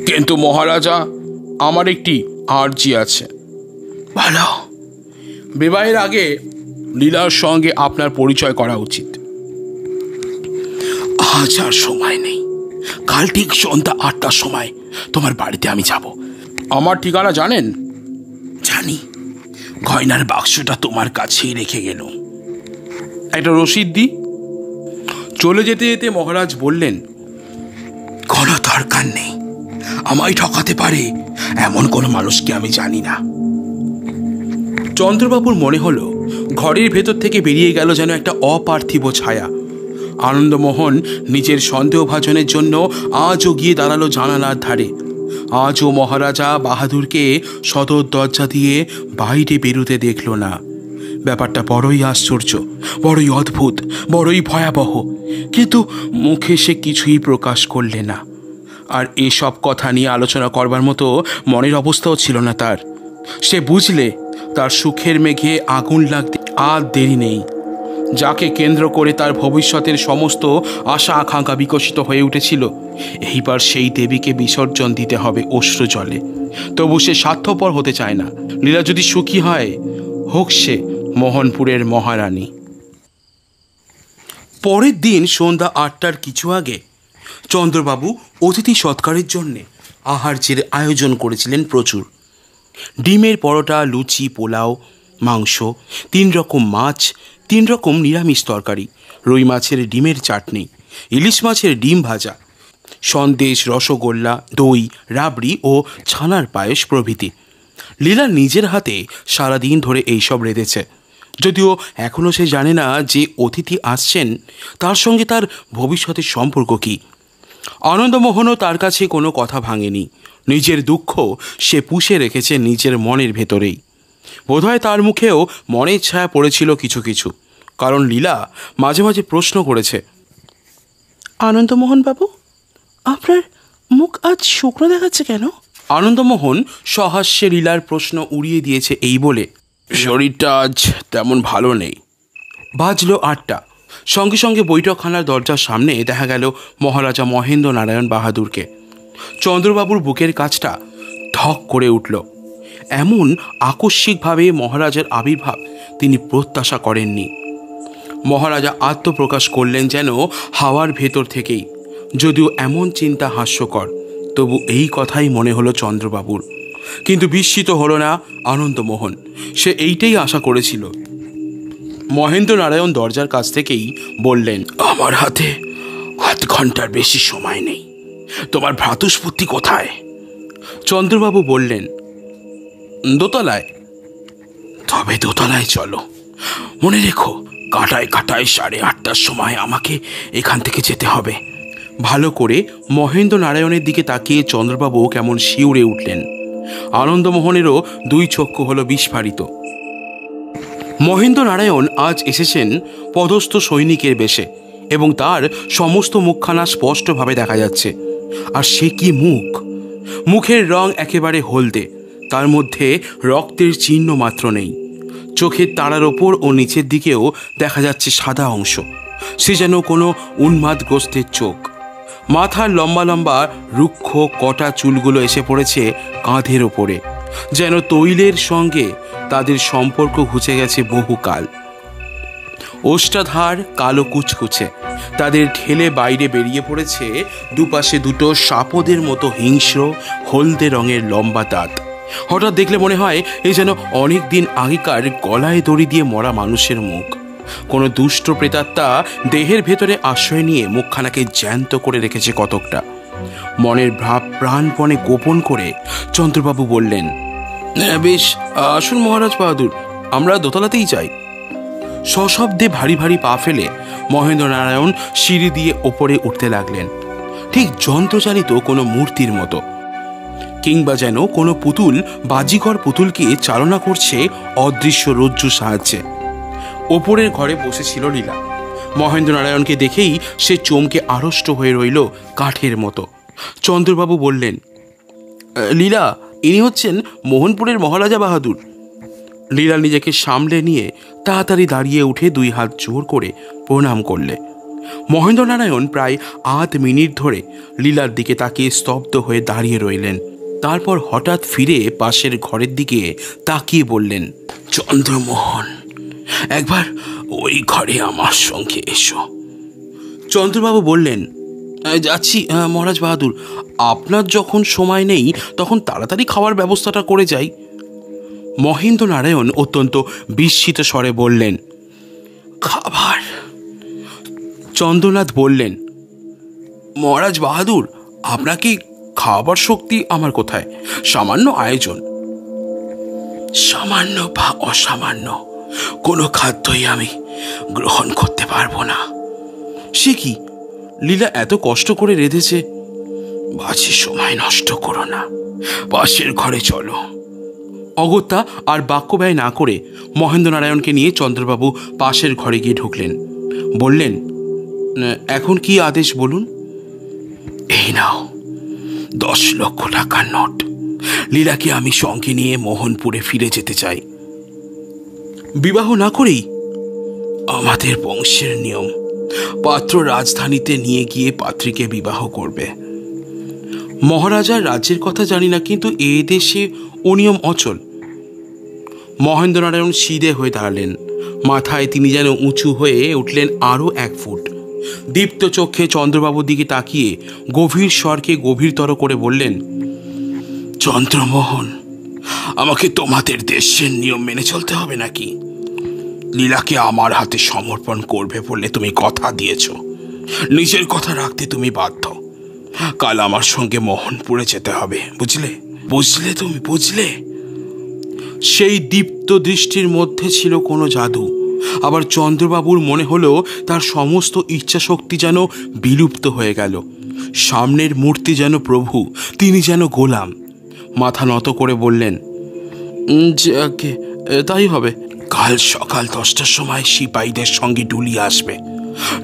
কিন্তু মহারাজা, আমার একটি আর্জি আছে। ভালো। বিবাহের আগে লীলার সঙ্গে আপনার পরিচয় করা উচিত। আজ আর সময় নেই। কাল ঠিক সন্ধ্যা 8টার সময় তোমার বাড়িতে আমি যাব। আমার ঠিকানা জানেন? জানি। গয়নার বাক্সটা তোমার কাছেই রেখে গেল। একটা রসিদ দি। চলে যেতে যেতে মহারাজ বললেন, কোনো দরকার নেই। আমায় ঠকাতে পারে এমন কোনো মানুষকে আমি জানি না। চন্দ্রবাবুর মনে হলো ঘরের ভেতর থেকে বেরিয়ে গেল যেন একটা অপার্থিব ছায়া। আনন্দমোহন নিজের সন্দেহভাজনের জন্য আজও গিয়ে দাঁড়ালো জানালার ধারে। আজও মহারাজা বাহাদুরকে সদর দরজা দিয়ে বাইরে বেরোতে দেখল না। ব্যাপারটা বড়ই আশ্চর্য, বড়ই অদ্ভুত, বড়ই ভয়াবহ। কিন্তু মুখে সে কিছুই প্রকাশ করলে না। আর এসব কথা নিয়ে আলোচনা করবার মতো মনের অবস্থাও ছিল না তার। সে বুঝলে তার সুখের মেঘে আগুন লাগতে আর দেরি নেই। যাকে কেন্দ্র করে তার ভবিষ্যতের সমস্ত আশা আকাঙ্ক্ষা বিকশিত হয়ে উঠেছিল, এইবার সেই দেবীকে বিসর্জন দিতে হবে অশ্রু জলে। তবু সে স্বার্থপর হতে চায় না। লীলা যদি সুখী হয়, হোক সে মোহনপুরের মহারানী। পরের দিন সন্ধ্যা 8টার কিছু আগে চন্দ্রবাবু অতিথি সৎকারের জন্যে আহার্যের আয়োজন করেছিলেন প্রচুর। ডিমের পরোটা, লুচি, পোলাও, মাংস, 3 রকম মাছ, 3 রকম নিরামিষ তরকারি, রুই মাছের ডিমের চাটনি, ইলিশ মাছের ডিম ভাজা, সন্দেশ, রসগোল্লা, দই, রাবড়ি ও ছানার পায়েস প্রভৃতি। লীলা নিজের হাতে সারাদিন ধরে এইসব রেঁধেছে। যদিও এখনও সে জানে না যে অতিথি আসছেন তার সঙ্গে তার ভবিষ্যতের সম্পর্ক কী। আনন্দমোহনও তার কাছে কোনো কথা ভাঙেনি। নিজের দুঃখ সে পুষে রেখেছে নিজের মনের ভেতরেই। বোধহয় তার মুখেও মনের ছায়া পড়েছিল কিছু কিছু, কারণ লীলা মাঝে মাঝে প্রশ্ন করেছে, আনন্দমোহন বাবু, আপনার মুখ আজ শুকনো দেখাচ্ছে কেন? আনন্দমোহন সহাস্যে লীলার প্রশ্ন উড়িয়ে দিয়েছে এই বলে, শরীরটা আজ তেমন ভালো নেই। বাজলো 8টা। সঙ্গে সঙ্গে বৈঠকখানার দরজার সামনে দেখা গেল মহারাজা মহেন্দ্র নারায়ণ বাহাদুরকে। চন্দ্রবাবুর বুকের কাছটা ধক করে উঠল। এমন আকস্মিকভাবে মহারাজার আবির্ভাব তিনি প্রত্যাশা করেননি। মহারাজা আত্মপ্রকাশ করলেন যেন হাওয়ার ভেতর থেকেই। যদিও এমন চিন্তা হাস্যকর, তবু এই কথাই মনে হলো চন্দ্রবাবুর। কিন্তু বিস্মিত হলো না আনন্দমোহন। সে এইটাই আশা করেছিল। মহেন্দ্র নারায়ণ দরজার কাছ থেকেই বললেন, আমার হাতে 8 ঘন্টার বেশি সময় নেই। তোমার ভ্রাতুষ্পত্তি কোথায়? চন্দ্রবাবু বললেন, দোতলায়। তবে দোতলায় চলো। মনে রেখো, কাঁটায় কাঁটায় 8:30টার সময় আমাকে এখান থেকে যেতে হবে। ভালো করে মহেন্দ্র নারায়ণের দিকে তাকিয়ে চন্দ্রবাবু কেমন শিউরে উঠলেন। আনন্দমোহনেরও 2 চক্ষু হলো বিস্ফারিত। মহেন্দ্র নারায়ণ আজ এসেছেন পদস্থ সৈনিকের বেশে, এবং তার সমস্ত মুখখানা স্পষ্টভাবে দেখা যাচ্ছে। আর সে কি মুখ! মুখের রং একেবারে হলদে, তার মধ্যে রক্তের চিহ্ন মাত্র নেই। চোখের তারার ওপর ও নিচের দিকেও দেখা যাচ্ছে সাদা অংশ। সে যেন কোনো উন্মাদগ্রস্তের চোখ। মাথার লম্বা লম্বা রুক্ষ কটা চুলগুলো এসে পড়েছে কাঁধের ওপরে, যেন তৈলের সঙ্গে তাদের সম্পর্ক ঘুচে গেছে বহুকাল। ওষ্ঠাধার কালো কুচকুচে, তাদের ঠেলে বাইরে বেরিয়ে পড়েছে দুপাশে 2 সাপদের মতো হিংস্র হলদে রঙের লম্বা দাঁত। হঠাৎ দেখলে মনে হয় এই যেন অনেক দিন আগেকার গলায় দড়ি দিয়ে মরা মানুষের মুখ। কোনো দুষ্ট প্রেতাত্মা দেহের ভেতরে আশ্রয় নিয়ে মুখখানাকে জ্যান্ত করে রেখেছে কতকটা। মনের ভাব প্রাণপণে গোপন করে চন্দ্রবাবু বললেন, বেশ, আসুন মহারাজ বাহাদুর, আমরা দোতলাতেই চাই। সশব্দে ভারী ভারী পা ফেলে মহেন্দ্র নারায়ণ সিঁড়ি দিয়ে ওপরে উঠতে লাগলেন, ঠিক যন্ত্রচালিত কোনো মূর্তির মতো, কিংবা যেন কোনো পুতুল বাজিকর পুতুলকে চালনা করছে অদৃশ্য রজ্জুর সাহায্যে। ওপরের ঘরে বসেছিল লীলা। মহেন্দ্র নারায়ণকে দেখেই সে চমকে আড়ষ্ট হয়ে রইল কাঠের মতো। চন্দ্রবাবু বললেন, লীলা, ইনি হচ্ছেন মোহনপুরের মহারাজা বাহাদুর। লীলা নিজেকে সামলে নিয়ে তাড়াতাড়ি দাঁড়িয়ে উঠে 2 হাত জোর করে প্রণাম করলে। মহেন্দ্র নারায়ণ প্রায় 8 মিনিট ধরে লীলার দিকে তাকিয়ে স্তব্ধ হয়ে দাঁড়িয়ে রইলেন। তারপর হঠাৎ ফিরে পাশের ঘরের দিকে তাকিয়ে বললেন, চন্দ্রমোহন, একবার ওই ঘরে আমার সঙ্গে এসো। চন্দ্রবাবু বললেন, যাচ্ছি মহারাজ বাহাদুর, আপনার যখন সময় নেই তখন তাড়াতাড়ি খাওয়ার ব্যবস্থাটা করে যাই। মহেন্দ্র নারায়ণ অত্যন্ত বিস্মিত স্বরে বললেন, খাবার? চন্দ্রনাথ বললেন, মহারাজ বাহাদুর, আপনাকে খাবার শক্তি আমার কোথায়? সামান্য আয়োজন। সামান্য বা অসামান্য কোনো খাদ্যই আমি গ্রহণ করতে পারবো না। সে কি? লীলা এত কষ্ট করে রেঁধেছে। বাজে সময় নষ্ট করো না, পাশের ঘরে চলো। অগত্যা আর বাক্য ব্যয় না করে মহেন্দ্র নারায়ণকে নিয়ে চন্দ্রবাবু পাশের ঘরে গিয়ে ঢুকলেন। বললেন, এখন কি আদেশ বলুন। এই নাও 10 লক্ষ টাকার নোট। লীলাকে আমি সঙ্গে নিয়ে মোহনপুরে ফিরে যেতে চাই। বিবাহ না করেই? আমাদের বংশের নিয়ম, পাত্র রাজধানীতে নিয়ে গিয়ে পাত্রীকে বিবাহ করবে। মহারাজার রাজ্যের কথা জানি না, কিন্তু এ দেশে ও নিয়ম অচল। মহেন্দ্র নারায়ণ সিধে হয়ে দাঁড়ালেন। মাথায় তিনি যেন উঁচু হয়ে উঠলেন আরও 1 ফুট। দীপ্ত চোখে চন্দ্রবাবুর দিকে তাকিয়ে গভীর স্বরকে গভীরতর করে বললেন, চন্দ্রমোহন, আমাকে তোমাদের দেশের নিয়ম মেনে চলতে হবে নাকি? লীলাকে আমার হাতে সমর্পণ করবে বলে তুমি কথা দিয়েছ, নিজের কথা রাখতে তুমি বাধ্য। কাল আমার সঙ্গে মোহনপুরে যেতে হবে, বুঝলে? বুঝলে তুমি, বুঝলে? সেই দীপ্ত দৃষ্টির মধ্যে ছিল কোনো জাদু। আবার চন্দ্রবাবুর মনে হলো তার সমস্ত ইচ্ছা শক্তি যেন বিলুপ্ত হয়ে গেল। সামনের মূর্তি যেন প্রভু, তিনি যেন গোলাম। মাথা নত করে বললেন, তাই হবে। কাল সকাল 10টার সময় সিপাহীদের সঙ্গে ডুলিয়ে আসবে।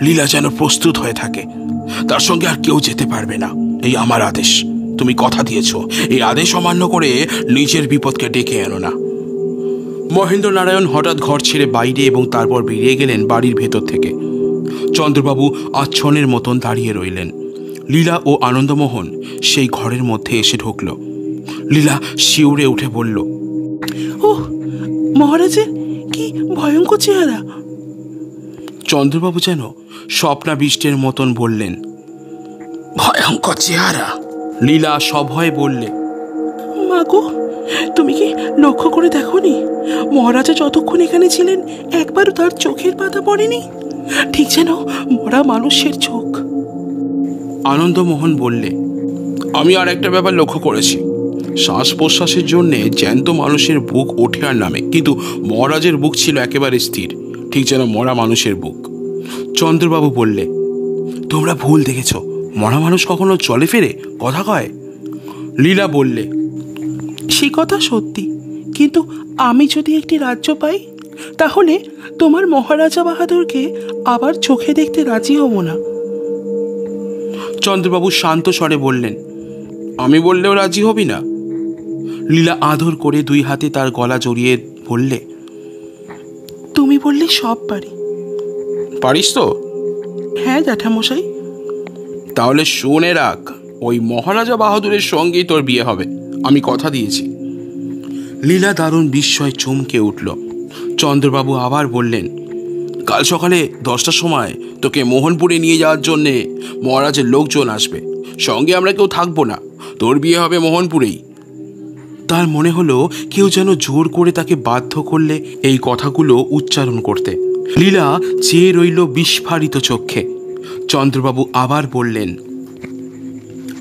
লীলা যেন প্রস্তুত হয়ে থাকে, তার সঙ্গে আর কেউ যেতে পারবে না। এই আমার আদেশ, তুমি কথা দিয়েছ। এই আদেশ অমান্য করে নিজের বিপদকে ডেকে এনো না। মহেন্দ্র নারায়ণ হঠাৎ ঘর ছেড়ে বাইরে এবং তারপর বেরিয়ে গেলেন বাড়ির ভেতর থেকে। চন্দ্রবাবু আচ্ছন্নের মতন দাঁড়িয়ে রইলেন। লীলা ও আনন্দমোহন সেই ঘরের মধ্যে এসে ঢুকল। লীলা শিউরে উঠে বলল, ওহ, মহারাজের কি ভয়ঙ্কর চেহারা। চন্দ্রবাবু যেন স্বপ্নাবিষ্টের মতন বললেন, ভয়ঙ্কর চেহারা? লীলা সভয়ে বললে, মা গো, তুমি কি লক্ষ্য করে দেখোনি মহারাজা যতক্ষণ এখানে ছিলেন একবারও তার চোখের পাতা পড়েনি? ঠিক যেন মরা মানুষের চোখ। আনন্দমোহন বললে, আমি আর একটা ব্যাপার লক্ষ্য করেছি। শ্বাস প্রশ্বাসের জন্যে জ্যান্ত মানুষের বুক ওঠে আর নামে, কিন্তু মহারাজের বুক ছিল একেবারে স্থির, ঠিক যেন মরা মানুষের বুক। চন্দ্রবাবু বললে, তোমরা ভুল দেখেছ, মরা মানুষ কখনো চলে ফেরে, কথা কয়। লীলা বললে, সে কথা সত্যি, কিন্তু আমি যদি একটি রাজ্য পাই তাহলে তোমার মহারাজা বাহাদুরকে আবার চোখে দেখতে রাজি হব না। চন্দ্রবাবু শান্ত স্বরে বললেন, আমি বললেও রাজি হবি না? লীলা আদর করে দুই হাতে তার গলা জড়িয়ে বললে, তুমি বললে সব পারি। পারিস তো? হ্যাঁ জ্যাঠামশাই। তাহলে শুনে রাখ, ওই মহারাজা বাহাদুরের সঙ্গেই তোর বিয়ে হবে, আমি কথা দিয়েছি। লীলা দারুণ বিস্ময় চমকে উঠল। চন্দ্রবাবু আবার বললেন, কাল সকালে 10টার সময় তোকে মোহনপুরে নিয়ে যাওয়ার জন্যে মহারাজের লোকজন আসবে, সঙ্গে আমরা কেউ থাকবো না, তোর বিয়ে হবে মোহনপুরেই। তার মনে হলো কেউ যেন জোর করে তাকে বাধ্য করলে এই কথাগুলো উচ্চারণ করতে। লীলা চেয়ে রইল বিস্ফারিত চক্ষে। চন্দ্রবাবু আবার বললেন,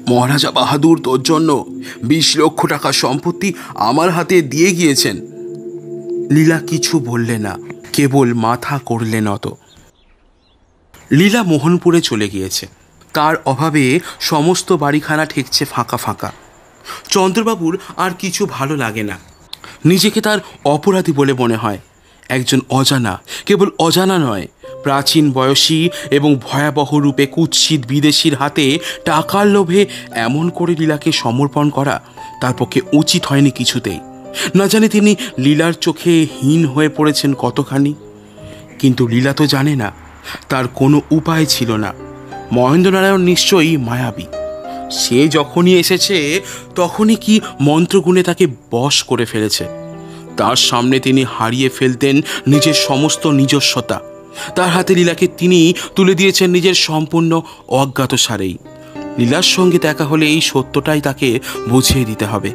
মহারাজা বাহাদুর তোর জন্য 20 লক্ষ টাকা সম্পত্তি আমার হাতে দিয়ে গিয়েছেন। লীলা কিছু বললে না, কেবল মাথা করলে নত। লীলা মোহনপুরে চলে গিয়েছে। তার অভাবে সমস্ত বাড়িখানা ঠেকছে ফাঁকা ফাঁকা। চন্দ্রবাবুর আর কিছু ভালো লাগে না, নিজেকে তার অপরাধী বলে মনে হয়। একজন অজানা, কেবল অজানা নয়, প্রাচীন বয়সী এবং ভয়াবহ রূপে কুৎসিত বিদেশির হাতে টাকার লোভে এমন করে লীলাকে সমর্পণ করা তার পক্ষে উচিত হয়নি কিছুতেই। না জানে তিনি লীলার চোখে হীন হয়ে পড়েছেন কতখানি। কিন্তু লীলা তো জানে না, তার কোনো উপায় ছিল না। মহেন্দ্রনারায়ণ নিশ্চয়ই মায়াবী। সে যখনই এসেছে তখনই কি মন্ত্রগুণে তাকে বশ করে ফেলেছে। তার সামনে তিনি হারিয়ে ফেলতেন নিজের সমস্ত নিজস্বতা। তার হাতে লীলাকে তিনি তুলে দিয়েছেন নিজের সম্পূর্ণ অজ্ঞাতসারেই। লীলার সঙ্গে দেখা হলে এই সত্যটাই তাকে বুঝিয়ে দিতে হবে।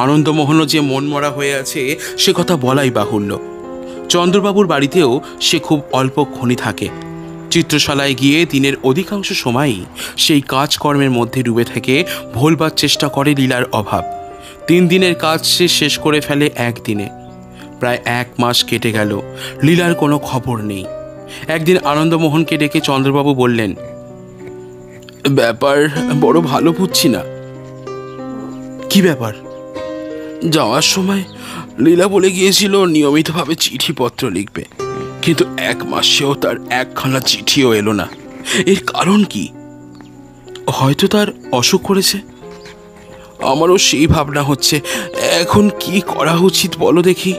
আনন্দমোহনও যে মনমরা হয়ে আছে সে কথা বলাই বাহুল্য। চন্দ্রবাবুর বাড়িতেও সে খুব অল্পক্ষণই থাকে। চিত্রশালায় গিয়ে দিনের অধিকাংশ সময়ই সেই কাজকর্মের মধ্যে ডুবে থেকে ভোলবার চেষ্টা করে লীলার অভাব। 3 দিনের কাজ সে শেষ করে ফেলে একদিনে। প্রায় 1 মাস কেটে গেল, লীলার কোনো খবর নেই। একদিন আনন্দমোহনকে ডেকে চন্দ্রবাবু বললেন, ব্যাপার বড় ভালো বুঝছি না। কি ব্যাপার? যাওয়ার সময় লীলা বলে গিয়েছিল নিয়মিতভাবে চিঠিপত্র লিখবে, কিন্তু 1 মাসেও তার একখানা চিঠিও এলো না। এর কারণ কি? হয়তো তার অসুখ করেছে। আমারও সেই ভাবনা হচ্ছে, এখন কি করা উচিত বলো দেখি।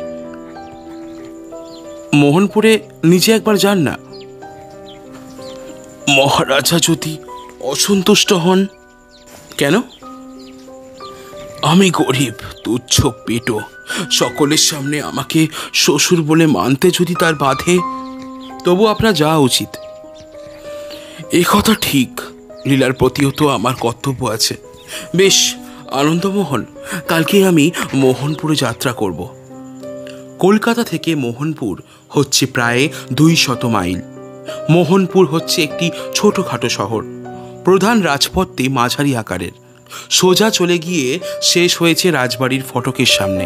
মোহনপুরে নিজে একবার যান না। মহারাজা যদি অসন্তুষ্ট হন? কেন? আমি গরিব, তুচ্ছ পেটো, সকলের সামনে আমাকে শ্বশুর বলে মানতে যদি তার বাধে, তবু আপনার যাওয়া উচিত। এ কথা ঠিক, লীলার প্রতিও তো আমার কর্তব্য আছে। বেশ আনন্দমোহন, কালকে আমি মোহনপুরে যাত্রা করব। কলকাতা থেকে মোহনপুর হচ্ছে প্রায় 200 মাইল। মোহনপুর হচ্ছে একটি ছোটোখাটো শহর। প্রধান রাজপথটি মাঝারি আকারের। সোজা চলে গিয়ে শেষ হয়েছে রাজবাড়ির ফটকের সামনে।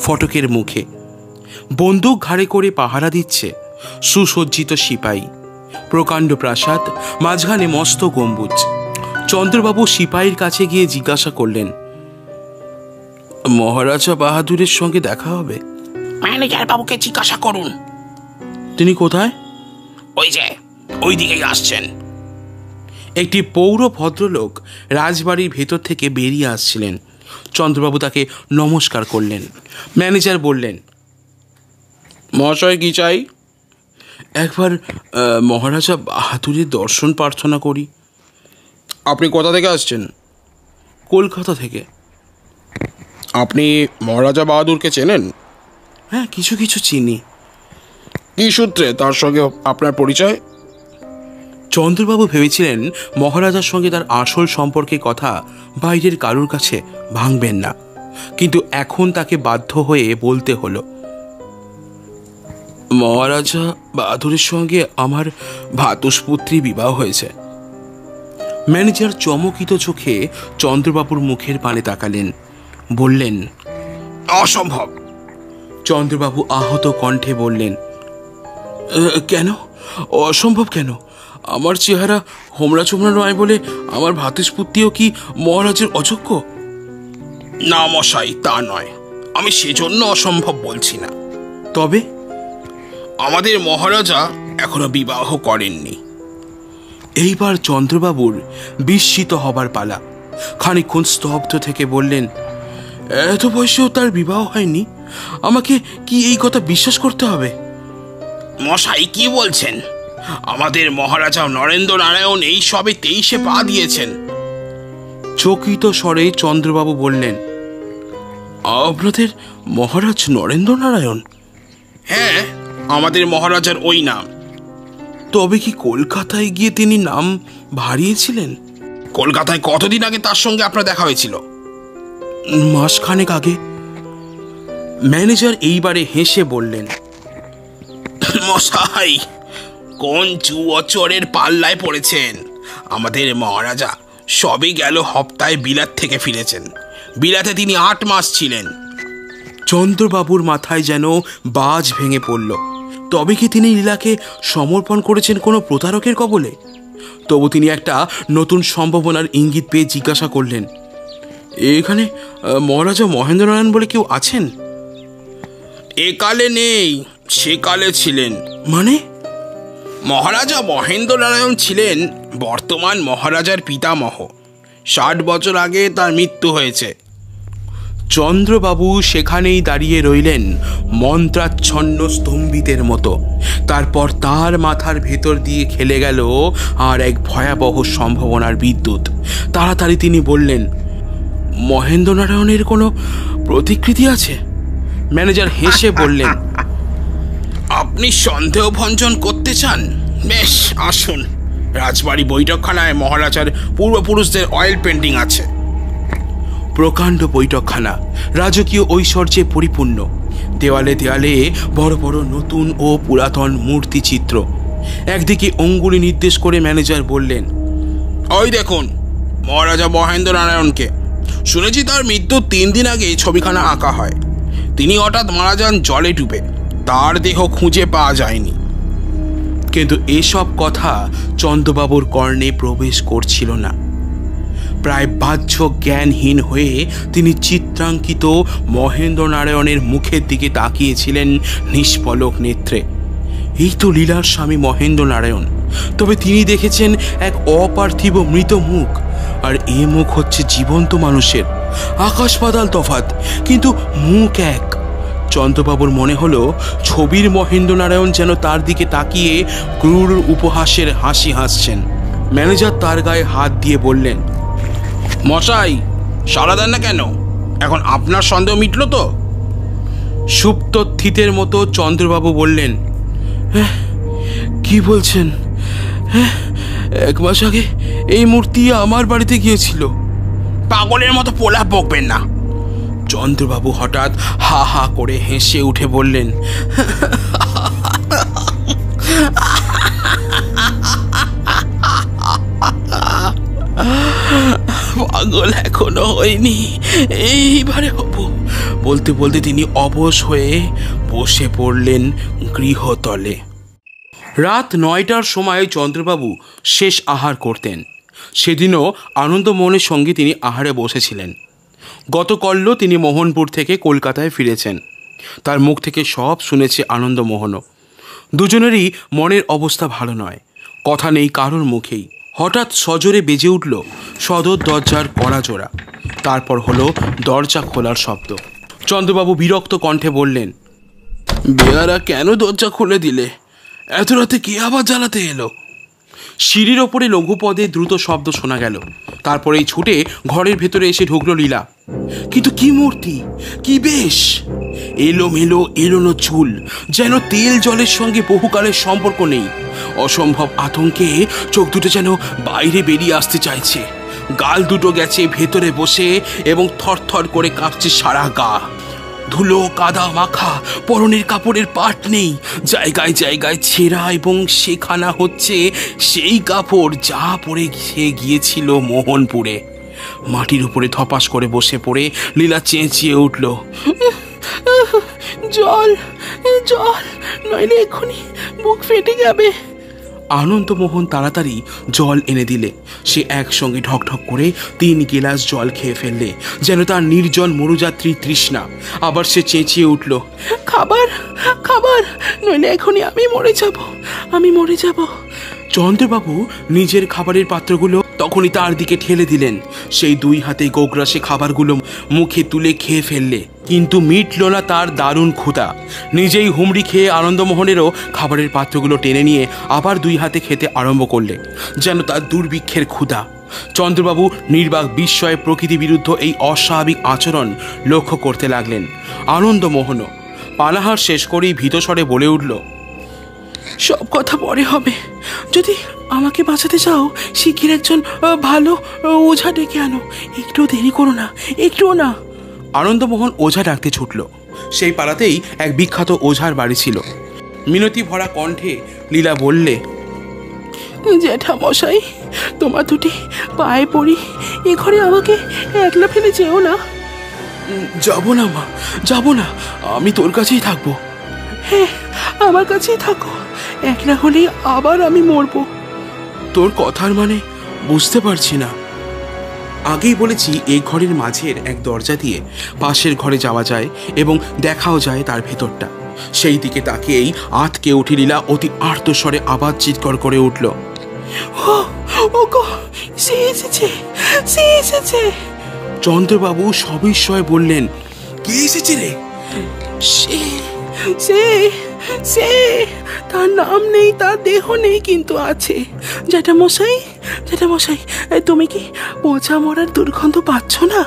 ফটকের মুখে বন্দুক ঘাড়ে করে পাহারা দিচ্ছে সুসজ্জিত সিপাহী। প্রকাণ্ড প্রাসাদ, মাঝখানে মস্ত গম্বুজ। চন্দ্রবাবু সিপাহীর কাছে গিয়ে জিজ্ঞাসা করলেন, মহারাজা বাহাদুরের সঙ্গে দেখা হবে? ম্যানেজার বাবুকে জিজ্ঞাসা করুন। তিনি কোথায়? ওই যে ওই দিকেই আসছেন। একটি পৌর ভদ্রলোক রাজবাড়ির ভেতর থেকে বেরিয়ে আসছিলেন। চন্দ্রবাবু তাকে নমস্কার করলেন। ম্যানেজার বললেন, মহাশয় কি চাই? একবার মহারাজা বাহাদুরের দর্শন প্রার্থনা করি। আপনি কোথা থেকে আসছেন? কলকাতা থেকে। আপনি মহারাজা বাহাদুরকে চেনেন? হ্যাঁ, কিছু কিছু চিনি। কি সূত্রে তার সঙ্গে আপনার পরিচয়? চন্দ্রবাবু ভেবেছিলেন মহারাজার সঙ্গে তার আসল সম্পর্কের কথা বাইরের কারোর কাছে ভাঙবেন না, কিন্তু এখন তাকে বাধ্য হয়ে বলতে হলো, মহারাজা বাহাদুরের সঙ্গে আমার ভ্রাতুষ্পুত্রী বিবাহ হয়েছে। ম্যানেজার চমকিত চোখে চন্দ্রবাবুর মুখের পানে তাকালেন, বললেন, অসম্ভব। চন্দ্রবাবু আহত কণ্ঠে বললেন, কেন অসম্ভব কেন? আমার চেহারা হোমরা চোমরা নয় বলে আমার ভ্রাতুষ্পুত্রীও কি মহারাজের অযোগ্য? না মশাই, তা নয়, আমি সেজন্য অসম্ভব বলছি না। তবে আমাদের মহারাজা এখনো বিবাহ করেননি। এইবার চন্দ্রবাবুর বিস্মিত হবার পালা। খানিকক্ষণ স্তব্ধ থেকে বললেন, এত বয়সেও তার বিবাহ হয়নি? আমাকে কি এই কথা বিশ্বাস করতে হবে? মশাই কি বলছেন? আমাদের মহারাজা নরেন্দ্র নারায়ণ এই সবে 23-এ পা দিয়েছেন। চকিত স্বরে চন্দ্রবাবু বললেন, আপনাদের মহারাজ নরেন্দ্র নারায়ণ? হ্যাঁ, আমাদের মহারাজার ওই নাম। তবে কি কলকাতায় গিয়ে তিনি নাম ভারিয়েছিলেন? কলকাতায় কতদিন আগে তার সঙ্গে আপনার দেখা হয়েছিল? মাসখানেক আগে। ম্যানেজার এইবারে হেসে বললেন, মশাই কোন চুয়োচরের পাল্লায় পড়েছেন? আমাদের মহারাজা সবে গেল হপ্তায় বিলাত থেকে ফিরেছেন। বিলাতে তিনি 8 মাস ছিলেন। চন্দ্রবাবুর মাথায় যেন বাজ ভেঙে পড়ল। তবে কি তিনি লীলাকে সমর্পণ করেছেন কোনো প্রতারকের কবলে? তবু তিনি একটা নতুন সম্ভাবনার ইঙ্গিত পেয়ে জিজ্ঞাসা করলেন, এখানে মহারাজা মহেন্দ্রনারায়ণ বলে কেউ আছেন? একালে নেই, সেকালে ছিলেন। মানে? মহারাজা মহেন্দ্র নারায়ণ ছিলেন বর্তমান মহারাজার পিতামহ। 60 বছর আগে তার মৃত্যু হয়েছে। চন্দ্রবাবু সেখানেই দাঁড়িয়ে রইলেন মন্ত্রাচ্ছন্ন স্তম্ভিতের মতো। তারপর তার মাথার ভেতর দিয়ে খেলে গেল আর এক ভয়াবহ সম্ভাবনার বিদ্যুৎ। তাড়াতাড়ি তিনি বললেন, মহেন্দ্র নারায়ণের কোনো প্রতিকৃতি আছে? ম্যানেজার হেসে বললেন, আপনি সন্দেহভঞ্জন করতে চান? বেশ, আসুন। রাজবাড়ি বৈঠকখানায় মহারাজার পূর্বপুরুষদের অয়েল পেন্টিং আছে। প্রকাণ্ড বৈঠকখানা রাজকীয় ঐশ্বর্যে পরিপূর্ণ। দেওয়ালে দেওয়ালে বড় বড় নতুন ও পুরাতন মূর্তি চিত্র। একদিকে অঙ্গুলি নির্দেশ করে ম্যানেজার বললেন, ওই দেখুন মহারাজা মহেন্দ্র নারায়ণকে। শুনেছি তার মৃত্যুর 3 দিন আগে ছবিখানা আঁকা হয়। তিনি হঠাৎ মারা যান জলে ডুবে। তার দেহ খুঁজে পাওয়া যায়নি। কিন্তু এসব কথা চন্দ্রবাবুর কর্ণে প্রবেশ করছিল না। প্রায় বাহ্য জ্ঞানহীন হয়ে তিনি চিত্রাঙ্কিত মহেন্দ্র নারায়ণের মুখের দিকে তাকিয়েছিলেন নিষ্পলক নেত্রে। এই তো লীলার স্বামী মহেন্দ্র নারায়ণ। তবে তিনি দেখেছেন এক অপার্থিব মৃত মুখ, আর এ মুখ হচ্ছে জীবন্ত মানুষের। আকাশ পাতাল তফাৎ, কিন্তু মুখ এক। চন্দ্রবাবুর মনে হলো ছবির মহেন্দ্র নারায়ণ যেন তার দিকে তাকিয়ে ক্রূর উপহাসের হাসি হাসছেন। ম্যানেজার তার গায়ে হাত দিয়ে বললেন, মশাই সাড়া দেন না কেন? এখন আপনার সন্দেহ মিটল তো? সুপ্ত থিতের মতো চন্দ্রবাবু বললেন, কি বলছেন? 1 মাস আগে এই মূর্তি আমার বাড়িতে গিয়েছিল। পাগলের মতো প্রলাপ বকবেন না। চন্দ্রবাবু হঠাৎ হা হা করে হেসে উঠে বললেন, পাগল এখনো হয়নি, এইবারে হব। বলতে বলতে তিনি অবশ হয়ে বসে পড়লেন গৃহতলে। রাত 9টার সময় চন্দ্রবাবু শেষ আহার করতেন। সেদিনও আনন্দমোহনের সঙ্গে তিনি আহারে বসেছিলেন। গতকল্য তিনি মোহনপুর থেকে কলকাতায় ফিরেছেন। তার মুখ থেকে সব শুনেছে আনন্দমোহনও। দুজনেরই মনের অবস্থা ভালো নয়, কথা নেই কারোর মুখেই। হঠাৎ সজোরে বেজে উঠল সদর দরজার কড়াজোড়া। তারপর হলো দরজা খোলার শব্দ। চন্দ্রবাবু বিরক্ত কণ্ঠে বললেন, বেয়ারা কেন দরজা খুলে দিলে? এত রাতে কে আবার জ্বালাতে এলো? সিঁড়ির ওপরে লঘুপদে দ্রুত শব্দ শোনা গেল। তারপরেই ছুটে ঘরের ভেতরে এসে ঢুকলো লীলা। কিন্তু কি মূর্তি, কি বেশ! এলোমেলো এলোনো চুল, যেন তেল জলের সঙ্গে বহুকালের সম্পর্ক নেই। অসম্ভব আতঙ্কে চোখ দুটো যেন বাইরে বেরিয়ে আসতে চাইছে, গাল দুটো গেছে ভেতরে বসে এবং থরথর করে কাঁপছে সারা গা। ধুলো কাদা মাখা, পরনের কাপড়ের পাট নেই, জায়গায় জায়গায় ছেঁড়া, এবং সেখানা হচ্ছে সেই কাপড় যা পরে সে গিয়েছিল মোহনপুরে। মাটির উপরে ধপাস করে বসে পড়ে লীলা চেঁচিয়ে উঠল, জল জল, নইলে এক্ষুনি বুক ফেটে যাবে। আনন্দমোহন তাড়াতাড়ি জল এনে দিলে। সে একসঙ্গে ঢকঢক করে 3 গিলাস জল খেয়ে ফেললে, যেন তার নির্জন মরুযাত্রী তৃষ্ণা। আবার সে চেঁচিয়ে উঠল, খাবার খাবার, নইলে এখনই আমি মরে যাব। চন্দ্রবাবু নিজের খাবারের পাত্রগুলো তখনই তার দিকে ঠেলে দিলেন। সেই 2 হাতে গোগ্রাসে খাবারগুলো মুখে তুলে খেয়ে ফেললে, কিন্তু মিটল না তার দারুণ ক্ষুধা। নিজেই হুমড়ি খেয়ে আনন্দমোহনেরও খাবারের পাত্রগুলো টেনে নিয়ে আবার 2 হাতে খেতে আরম্ভ করলে, যেন তার দুর্ভিক্ষের ক্ষুধা। চন্দ্রবাবু নির্বাক বিস্ময়ে প্রকৃতি বিরুদ্ধ এই অস্বাভাবিক আচরণ লক্ষ্য করতে লাগলেন। আনন্দমোহনও পানাহার শেষ করেই ভীতস্বরে বলে উঠল, সব কথা পরে হবে। যদি আমাকে বাঁচাতে চাও, শিগগির একজন ভালো ওঝা ডেকে আনো। একটু দেরি করো না, একটুও না। আনন্দমোহন ওঝা ডাকতে ছুটল। সেই পাড়াতেই এক বিখ্যাত ওঝার বাড়ি ছিল। মিনতি ভরা কণ্ঠে লীলা বললে, জ্যাঠামশাই, তোমার দুটি পায়ে পড়ি, এ ঘরে আমাকে একলা ফেলে যেও না। যাব না মা, যাব না, আমি তোর কাছেই থাকবো। হ্যাঁ, আমার কাছেই থাকো, একলা হলে আবার আমি মরবো। তোর কথার মানে বুঝতে পারছি না। আগেই বলেছি, এই ঘরের মাঝের এক দরজা দিয়ে পাশের ঘরে যাওয়া যায় এবং দেখাও যায় তার ভেতরটা। সেই দিকে তাকিয়েই আঁতকে উঠে লীলা অতি আর্তস্বরে আবার চিৎকার করে উঠল, সে এসেছে। চন্দ্রবাবু সবিস্ময়ে বললেন, কে এসেছে রে? সে তার নাম নেই, তার দেহ নেই, কিন্তু আছে। জ্যাঠামশাই, তুমি কি পচা মরার দুর্গন্ধ পাচ্ছ না?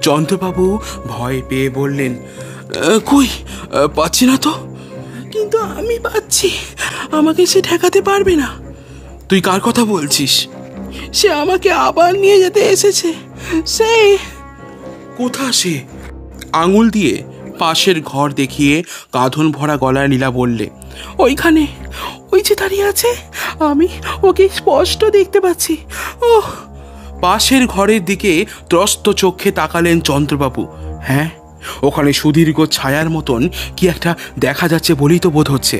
চন্দ্রবাবু ভয় পেয়ে বললেন, কই, পাচ্ছি না তো। কিন্তু আমি পাচ্ছি, আমাকে সে ঠেকাতে পারবে না। তুই কার কথা বলছিস? সে আমাকে আবার নিয়ে যেতে এসেছে। সে কোথা? সে আঙুল দিয়ে পাশের ঘর দেখিয়ে কাঁধন ভরা গলায় লীলা বললে, ওইখানে, ওই যে দাঁড়িয়ে আছে, আমি ওকে স্পষ্ট দেখতে পাচ্ছি। ওহ! পাশের ঘরের দিকে ত্রস্ত চোখে তাকালেন চন্দ্রবাবু। হ্যাঁ, ওখানে সুদীর্ঘ ছায়ার মতন কি একটা দেখা যাচ্ছে বলেই তো বোধ হচ্ছে।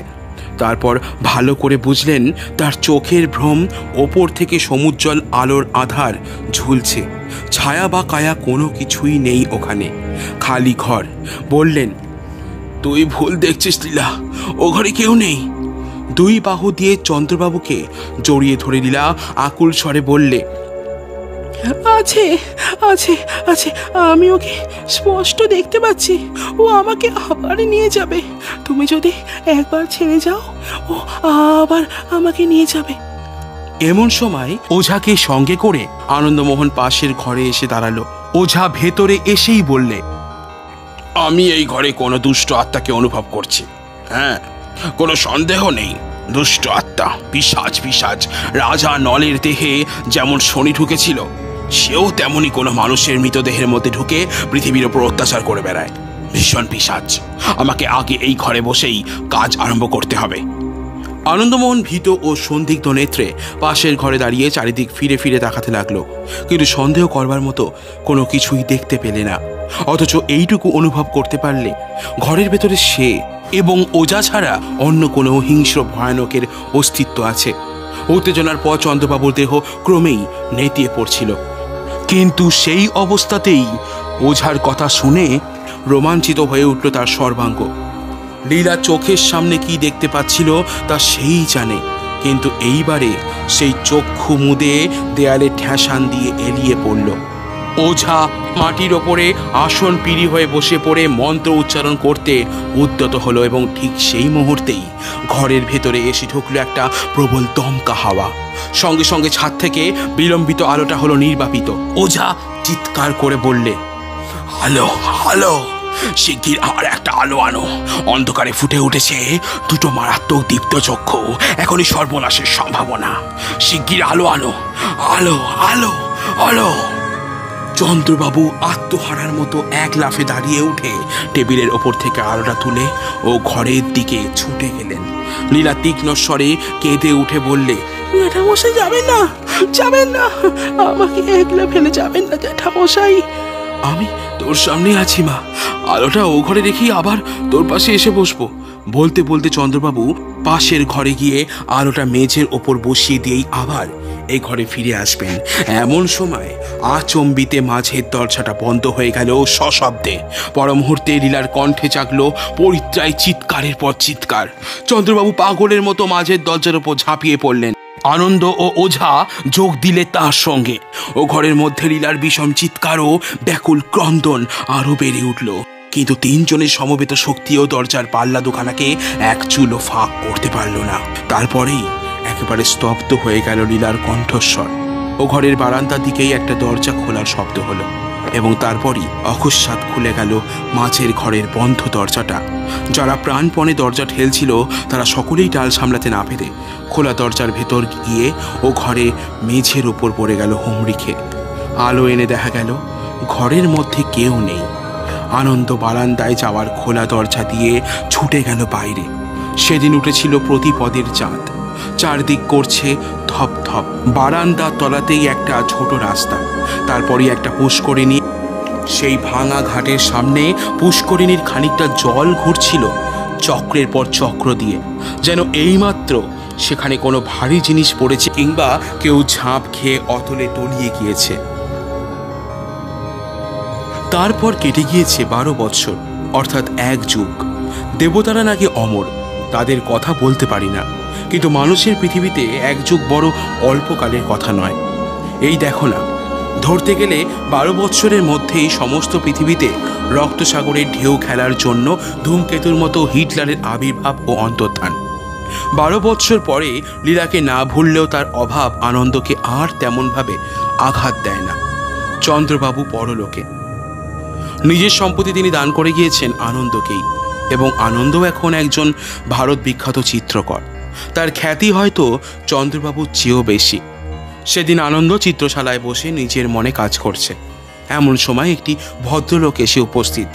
তারপর ভালো করে বুঝলেন তার চোখের ভ্রম, ওপর থেকে সমুজ্জ্বল আলোর আধার ঝুলছে। ছায়া বা কায়া কোনো কিছুই নেই ওখানে, খালি ঘর। বললেন, তুই ভুল দেখছিস লীলা, ও ঘরে কেউ নেই। 2 বাহু দিয়ে চন্দ্রবাবুকে জড়িয়ে ধরে লীলা আকুল স্বরে বললে, আছে আছে আছে, আমি ওকে স্পষ্ট দেখতে পাচ্ছি। ও আমাকে আবার নিয়ে যাবে। তুমি যদি একবার ছেড়ে যাও, ও আবার আমাকে নিয়ে যাবে। এমন সময় ওঝাকে সঙ্গে করে আনন্দমোহন পাশের ঘরে এসে দাঁড়ালো। ওঝা ভেতরে এসেই বললে, আমি এই ঘরে কোনো দুষ্ট আত্মাকে অনুভব করছি। হ্যাঁ, কোনো সন্দেহ নেই, দুষ্ট আত্মা, পিশাচ। রাজা নলের দেহে যেমন শনি ঢুকেছিল, সেও তেমনি কোনো মানুষের মৃতদেহের মধ্যে ঢুকে পৃথিবীর ওপর অত্যাচার করে বেড়ায়। ভীষণ পিশাচ। আমাকে আগে এই ঘরে বসেই কাজ আরম্ভ করতে হবে। আনন্দমোহন ভীত ও সন্দিগ্ধ নেত্রে পাশের ঘরে দাঁড়িয়ে চারিদিক ফিরে ফিরে তাকাতে লাগলো, কিন্তু সন্দেহ করবার মতো কোনো কিছুই দেখতে পেলে না। অথচ এইটুকু অনুভব করতে পারলে ঘরের ভেতরে সে এবং ওঝা ছাড়া অন্য কোনো হিংস্র ভয়ানকের অস্তিত্ব আছে। উত্তেজনার পর চন্দ্রবাবুর দেহ ক্রমেই নেতিয়ে পড়ছিল, কিন্তু সেই অবস্থাতেই ওঝার কথা শুনে রোমাঞ্চিত হয়ে উঠল তার সর্বাঙ্গ। লীলা চোখের সামনে কি দেখতে পাচ্ছিল তা সেই জানে, কিন্তু এইবারে সেই চক্ষু মুদে দেয়ালে ঠ্যাসান দিয়ে এলিয়ে পড়ল। ওঝা মাটির ওপরে আসন পিড়ি হয়ে বসে পড়ে মন্ত্র উচ্চারণ করতে উদ্যত হলো, এবং ঠিক সেই মুহূর্তেই ঘরের ভেতরে এসে ঢুকলো একটা প্রবল দমকা হাওয়া। সঙ্গে সঙ্গে ছাদ থেকে বিলম্বিত আলোটা হলো নির্বাপিত। ওঝা চিৎকার করে বললে, হ্যালো হ্যালো, শিগগির আর একটা আলো আনো। অন্ধকারে ফুটে উঠেছে দুটো মারাত্মক দীপ্ত চক্ষু, এখনই সর্বনাশের সম্ভাবনা। শিগগির আলো আনো, আলো আলো আলো। চন্দ্রবাবু আত্মহারার মতো এক লাফে দাঁড়িয়ে উঠে টেবিলের ওপর থেকে আলোটা তুলে ও ঘরের দিকে ছুটে গেলেন। লীলা তীক্ষ্ণ স্বরে কেঁদে উঠে বললে, জ্যাঠামশাই যাবেন না, যাবেন না, আমাকে একলা ফেলে যাবেন না জ্যাঠামশাই। আমি তোর সামনে আছি মা, আলোটা ও ঘরে রেখে আবার তোর পাশে এসে বসবো। বলতে বলতে চন্দ্রবাবু পাশের ঘরে গিয়ে আলোটা মেঝের ওপর বসিয়ে দিয়েই আবার এই ঘরে ফিরে আসবেন। এমন সময় আচম্বিতে মাঝের দরজাটা বন্ধ হয়ে গেল সশব্দে। পর মুহূর্তে লীলার কণ্ঠে জাগলো পরিত্রায় চিৎকারের পর চিৎকার। চন্দ্রবাবু পাগলের মতো মাঝের দরজার ওপর ঝাঁপিয়ে পড়লেন। আনন্দ ও ওঝা যোগ দিলে তার সঙ্গে। ও ঘরের মধ্যে লীলার বিষম চিৎকার ও ব্যাকুল ক্রন্দন আরো বেড়ে উঠল। কিন্তু তিনজনের সমবেত শক্তিও দরজার পাল্লা দুখানাকে এক চুলও ফাঁক করতে পারল না। তারপরেই একেবারে স্তব্ধ হয়ে গেল লীলার কণ্ঠস্বর। ও ঘরের বারান্দার দিকেই একটা দরজা খোলার শব্দ হলো এবং তারপরই অকস্মাৎ খুলে গেল মাঝের ঘরের বন্ধ দরজাটা। যারা প্রাণপণে দরজা ঠেলছিল তারা সকলেই টাল সামলাতে না পেরে খোলা দরজার ভেতর গিয়ে ও ঘরে মেঝের ওপর পড়ে গেল হুমড়ি খেয়ে। আলো এনে দেখা গেল ঘরের মধ্যে কেউ নেই। আনন্দ বারান্দায় যাওয়ার খোলা দরজা দিয়ে ছুটে গেল বাইরে। সেদিন উঠেছিল প্রতিপদের চাঁদ, চারদিক করছে ধপ ধপ। বারান্দার তলাতেই একটা ছোট রাস্তা, তারপরই একটা পুষ্করিণী। সেই ভাঙা ঘাটের সামনে পুষ্করিণীর খানিকটা জল ঘুরছিল চক্রের পর চক্র দিয়ে, যেন এইমাত্র সেখানে কোনো ভারী জিনিস পড়েছে কিংবা কেউ ঝাঁপ খেয়ে অতলে তলিয়ে গিয়েছে। তারপর কেটে গিয়েছে 12 বৎসর, অর্থাৎ এক যুগ। দেবতারা নাকি অমর, তাদের কথা বলতে পারি না, কিন্তু মানুষের পৃথিবীতে এক যুগ বড় অল্পকালের কথা নয়। এই দেখো না, ধরতে গেলে 12 বৎসরের মধ্যেই সমস্ত পৃথিবীতে রক্তসাগরের ঢেউ খেলার জন্য ধূমকেতুর মতো হিটলারের আবির্ভাব ও অন্তর্ধান। 12 বৎসর পরে লীলাকে না ভুললেও তার অভাব আনন্দকে আর তেমনভাবে আঘাত দেয় না। চন্দ্রবাবু পরলোকে, নিজের সম্পত্তি তিনি দান করে গিয়েছেন আনন্দকেই, এবং আনন্দও এখন একজন ভারত বিখ্যাত চিত্রকর। তার খ্যাতি হয়তো চন্দ্রবাবুর চেয়েও বেশি। সেদিন আনন্দ চিত্রশালায় বসে নিজের মনে কাজ করছে। এমন সময় একটি ভদ্রলোক এসে উপস্থিত।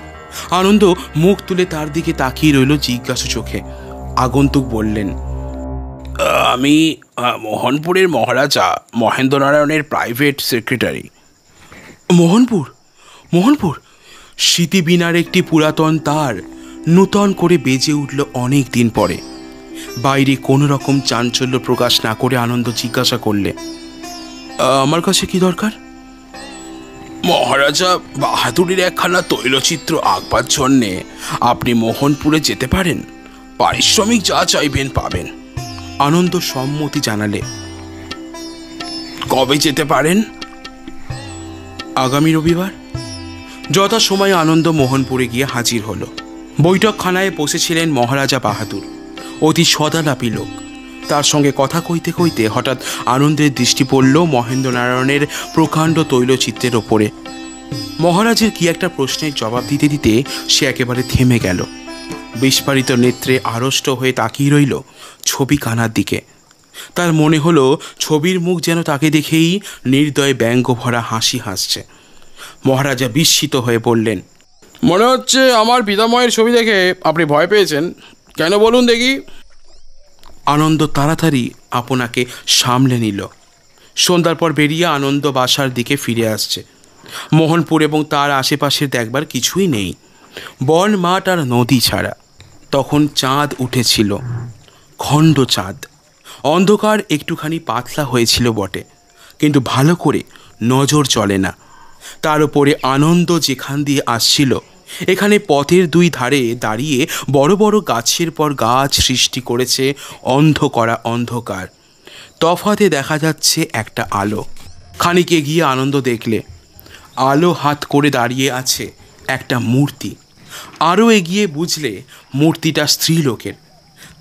আনন্দ মুখ তুলে তার দিকে তাকিয়ে রইল জিজ্ঞাসু চোখে। আগন্তুক বললেন, আমি মোহনপুরের মহারাজা মহেন্দ্রনারায়ণের প্রাইভেট সেক্রেটারি। মোহনপুর? মোহনপুর? স্মৃতিবীণার একটি পুরাতন তার নূতন করে বেজে উঠল অনেক দিন পরে। বাইরে কোনো রকম চাঞ্চল্য প্রকাশ না করে আনন্দ জিজ্ঞাসা করলে, আমার কাছে কি দরকার? মহারাজা বাহাদুরের একখানা তৈলচিত্র আঁকবার জন্যে আপনি মোহনপুরে যেতে পারেন। পারিশ্রমিক যা চাইবেন পাবেন। আনন্দ সম্মতি জানালে। কবে যেতে পারেন? আগামী রবিবার। যথা সময় আনন্দ মোহনপুরে গিয়ে হাজির হলো। বৈঠকখানায় বসেছিলেন মহারাজা বাহাদুর, অতি সদালাপী লোক। তার সঙ্গে কথা কইতে কইতে হঠাৎ আনন্দের দৃষ্টি পড়ল মহেন্দ্রনারায়ণের প্রকাণ্ড তৈলচিত্রের ওপরে। মহারাজের কি একটা প্রশ্নের জবাব দিতে দিতে সে একেবারে থেমে গেল। বিস্ফারিত নেত্রে আড়ষ্ট হয়ে তাকিয়ে রইল ছবি কানার দিকে। তার মনে হলো ছবির মুখ যেন তাকে দেখেই নির্দয় ব্যঙ্গ ভরা হাসি হাসছে। মহারাজা বিস্মিত হয়ে বললেন, মনে হচ্ছে আমার পিতামহের ছবি দেখে আপনি ভয় পেয়েছেন, কেন বলুন দেখি? আনন্দ তাড়াতাড়ি আপনাকে সামলে নিল। সন্ধ্যার পর বেরিয়ে আনন্দ বাসার দিকে ফিরে আসছে। মোহনপুর এবং তার আশেপাশের দেখবার কিছুই নেই, বন মাঠ আর নদী ছাড়া। তখন চাঁদ উঠেছিল, খণ্ড চাঁদ। অন্ধকার একটুখানি পাতলা হয়েছিল বটে, কিন্তু ভালো করে নজর চলে না। তার উপরে আনন্দ যেখান দিয়ে আসছিল, এখানে পথের দুই ধারে দাঁড়িয়ে বড় বড় গাছের পর গাছ সৃষ্টি করেছে অন্ধ করা অন্ধকার। তফাতে দেখা যাচ্ছে একটা আলো। খানিক এগিয়ে আনন্দ দেখলে আলো হাত করে দাঁড়িয়ে আছে একটা মূর্তি। আরও এগিয়ে বুঝলে মূর্তিটা স্ত্রীলোকের।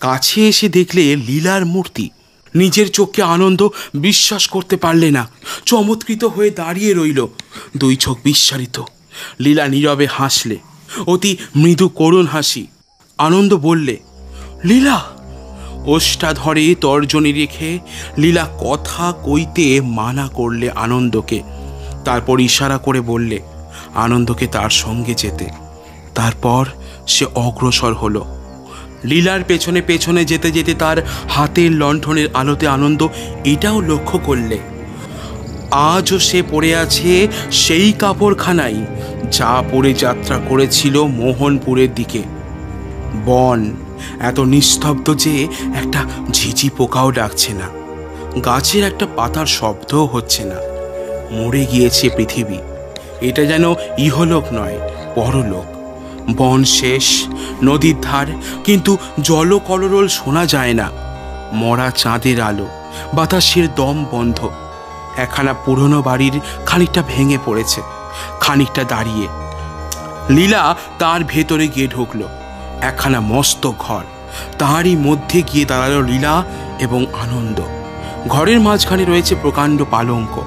কাছে এসে দেখলে লীলার মূর্তি। নিজের চোখকে আনন্দ বিশ্বাস করতে পারলে না, চমৎকৃত হয়ে দাঁড়িয়ে রইল, দুই চোখ বিস্ফারিত। লীলা নীরবে হাসলে। অতি মৃদু করুণ হাসি। আনন্দ বললে, লীলা। ওষ্ঠা ধরে তর্জনী রেখে লীলা কথা কইতে মানা করলে আনন্দকে। তারপর ইশারা করে বললে আনন্দকে তার সঙ্গে যেতে। তারপর সে অগ্রসর হলো। লীলার পেছনে পেছনে যেতে যেতে তার হাতের লণ্ঠনের আলোতে আনন্দ এটাও লক্ষ্য করলে আজও সে পড়ে আছে সেই কাপড়খানাই যা পরে যাত্রা করেছিল মোহনপুরের দিকে। বন এত নিস্তব্ধ যে একটা ঝিঝি পোকাও ডাকছে না, গাছের একটা পাতার শব্দও হচ্ছে না। মরে গিয়েছে পৃথিবী। এটা যেন ইহলোক নয়, পরলোক। বন শেষ, নদীর ধার, কিন্তু জলকলরল শোনা যায় না। মরা চাঁদের আলো, বাতাসের দম বন্ধ। একখানা পুরনো বাড়ির খানিকটা ভেঙে পড়েছে, খানিকটা দাঁড়িয়ে। লীলা তার ভেতরে গিয়ে ঢুকলো। একখানা মস্ত ঘর, তাহারই মধ্যে গিয়ে দাঁড়ালো লীলা এবং আনন্দ। ঘরের মাঝখানে রয়েছে প্রকাণ্ড পালঙ্ক,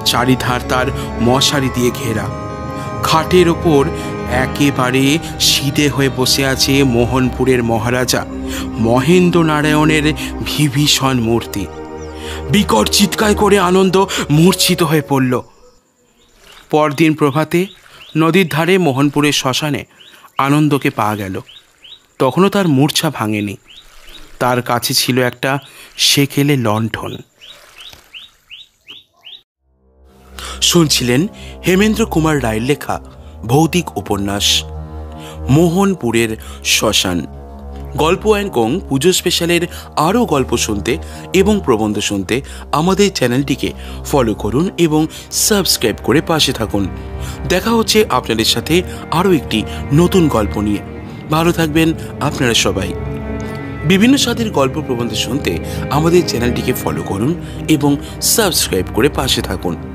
চারিধার তার মশারি দিয়ে ঘেরা। খাটের ওপর একেবারে সিধে হয়ে বসে আছে মোহনপুরের মহারাজা মহেন্দ্র নারায়ণের বিভীষণ মূর্তি। বিকট চিৎকার করে আনন্দ মূর্ছিত হয়ে পড়ল। পরদিন প্রভাতে নদীর ধারে মোহনপুরের শ্মশানে আনন্দকে পাওয়া গেল। তখনও তার মূর্ছা ভাঙেনি। তার কাছে ছিল একটা সেকেলে লণ্ঠন। শুনছিলেন হেমেন্দ্র কুমার রায়ের লেখা ভৌতিক উপন্যাস মোহনপুরের শ্মশান। গল্প অ্যান্ড পুজো স্পেশালের আরও গল্প শুনতে এবং প্রবন্ধ শুনতে আমাদের চ্যানেলটিকে ফলো করুন এবং সাবস্ক্রাইব করে পাশে থাকুন। দেখা হচ্ছে আপনাদের সাথে আরও একটি নতুন গল্প নিয়ে। ভালো থাকবেন আপনারা সবাই। বিভিন্ন স্বাদের গল্প প্রবন্ধ শুনতে আমাদের চ্যানেলটিকে ফলো করুন এবং সাবস্ক্রাইব করে পাশে থাকুন।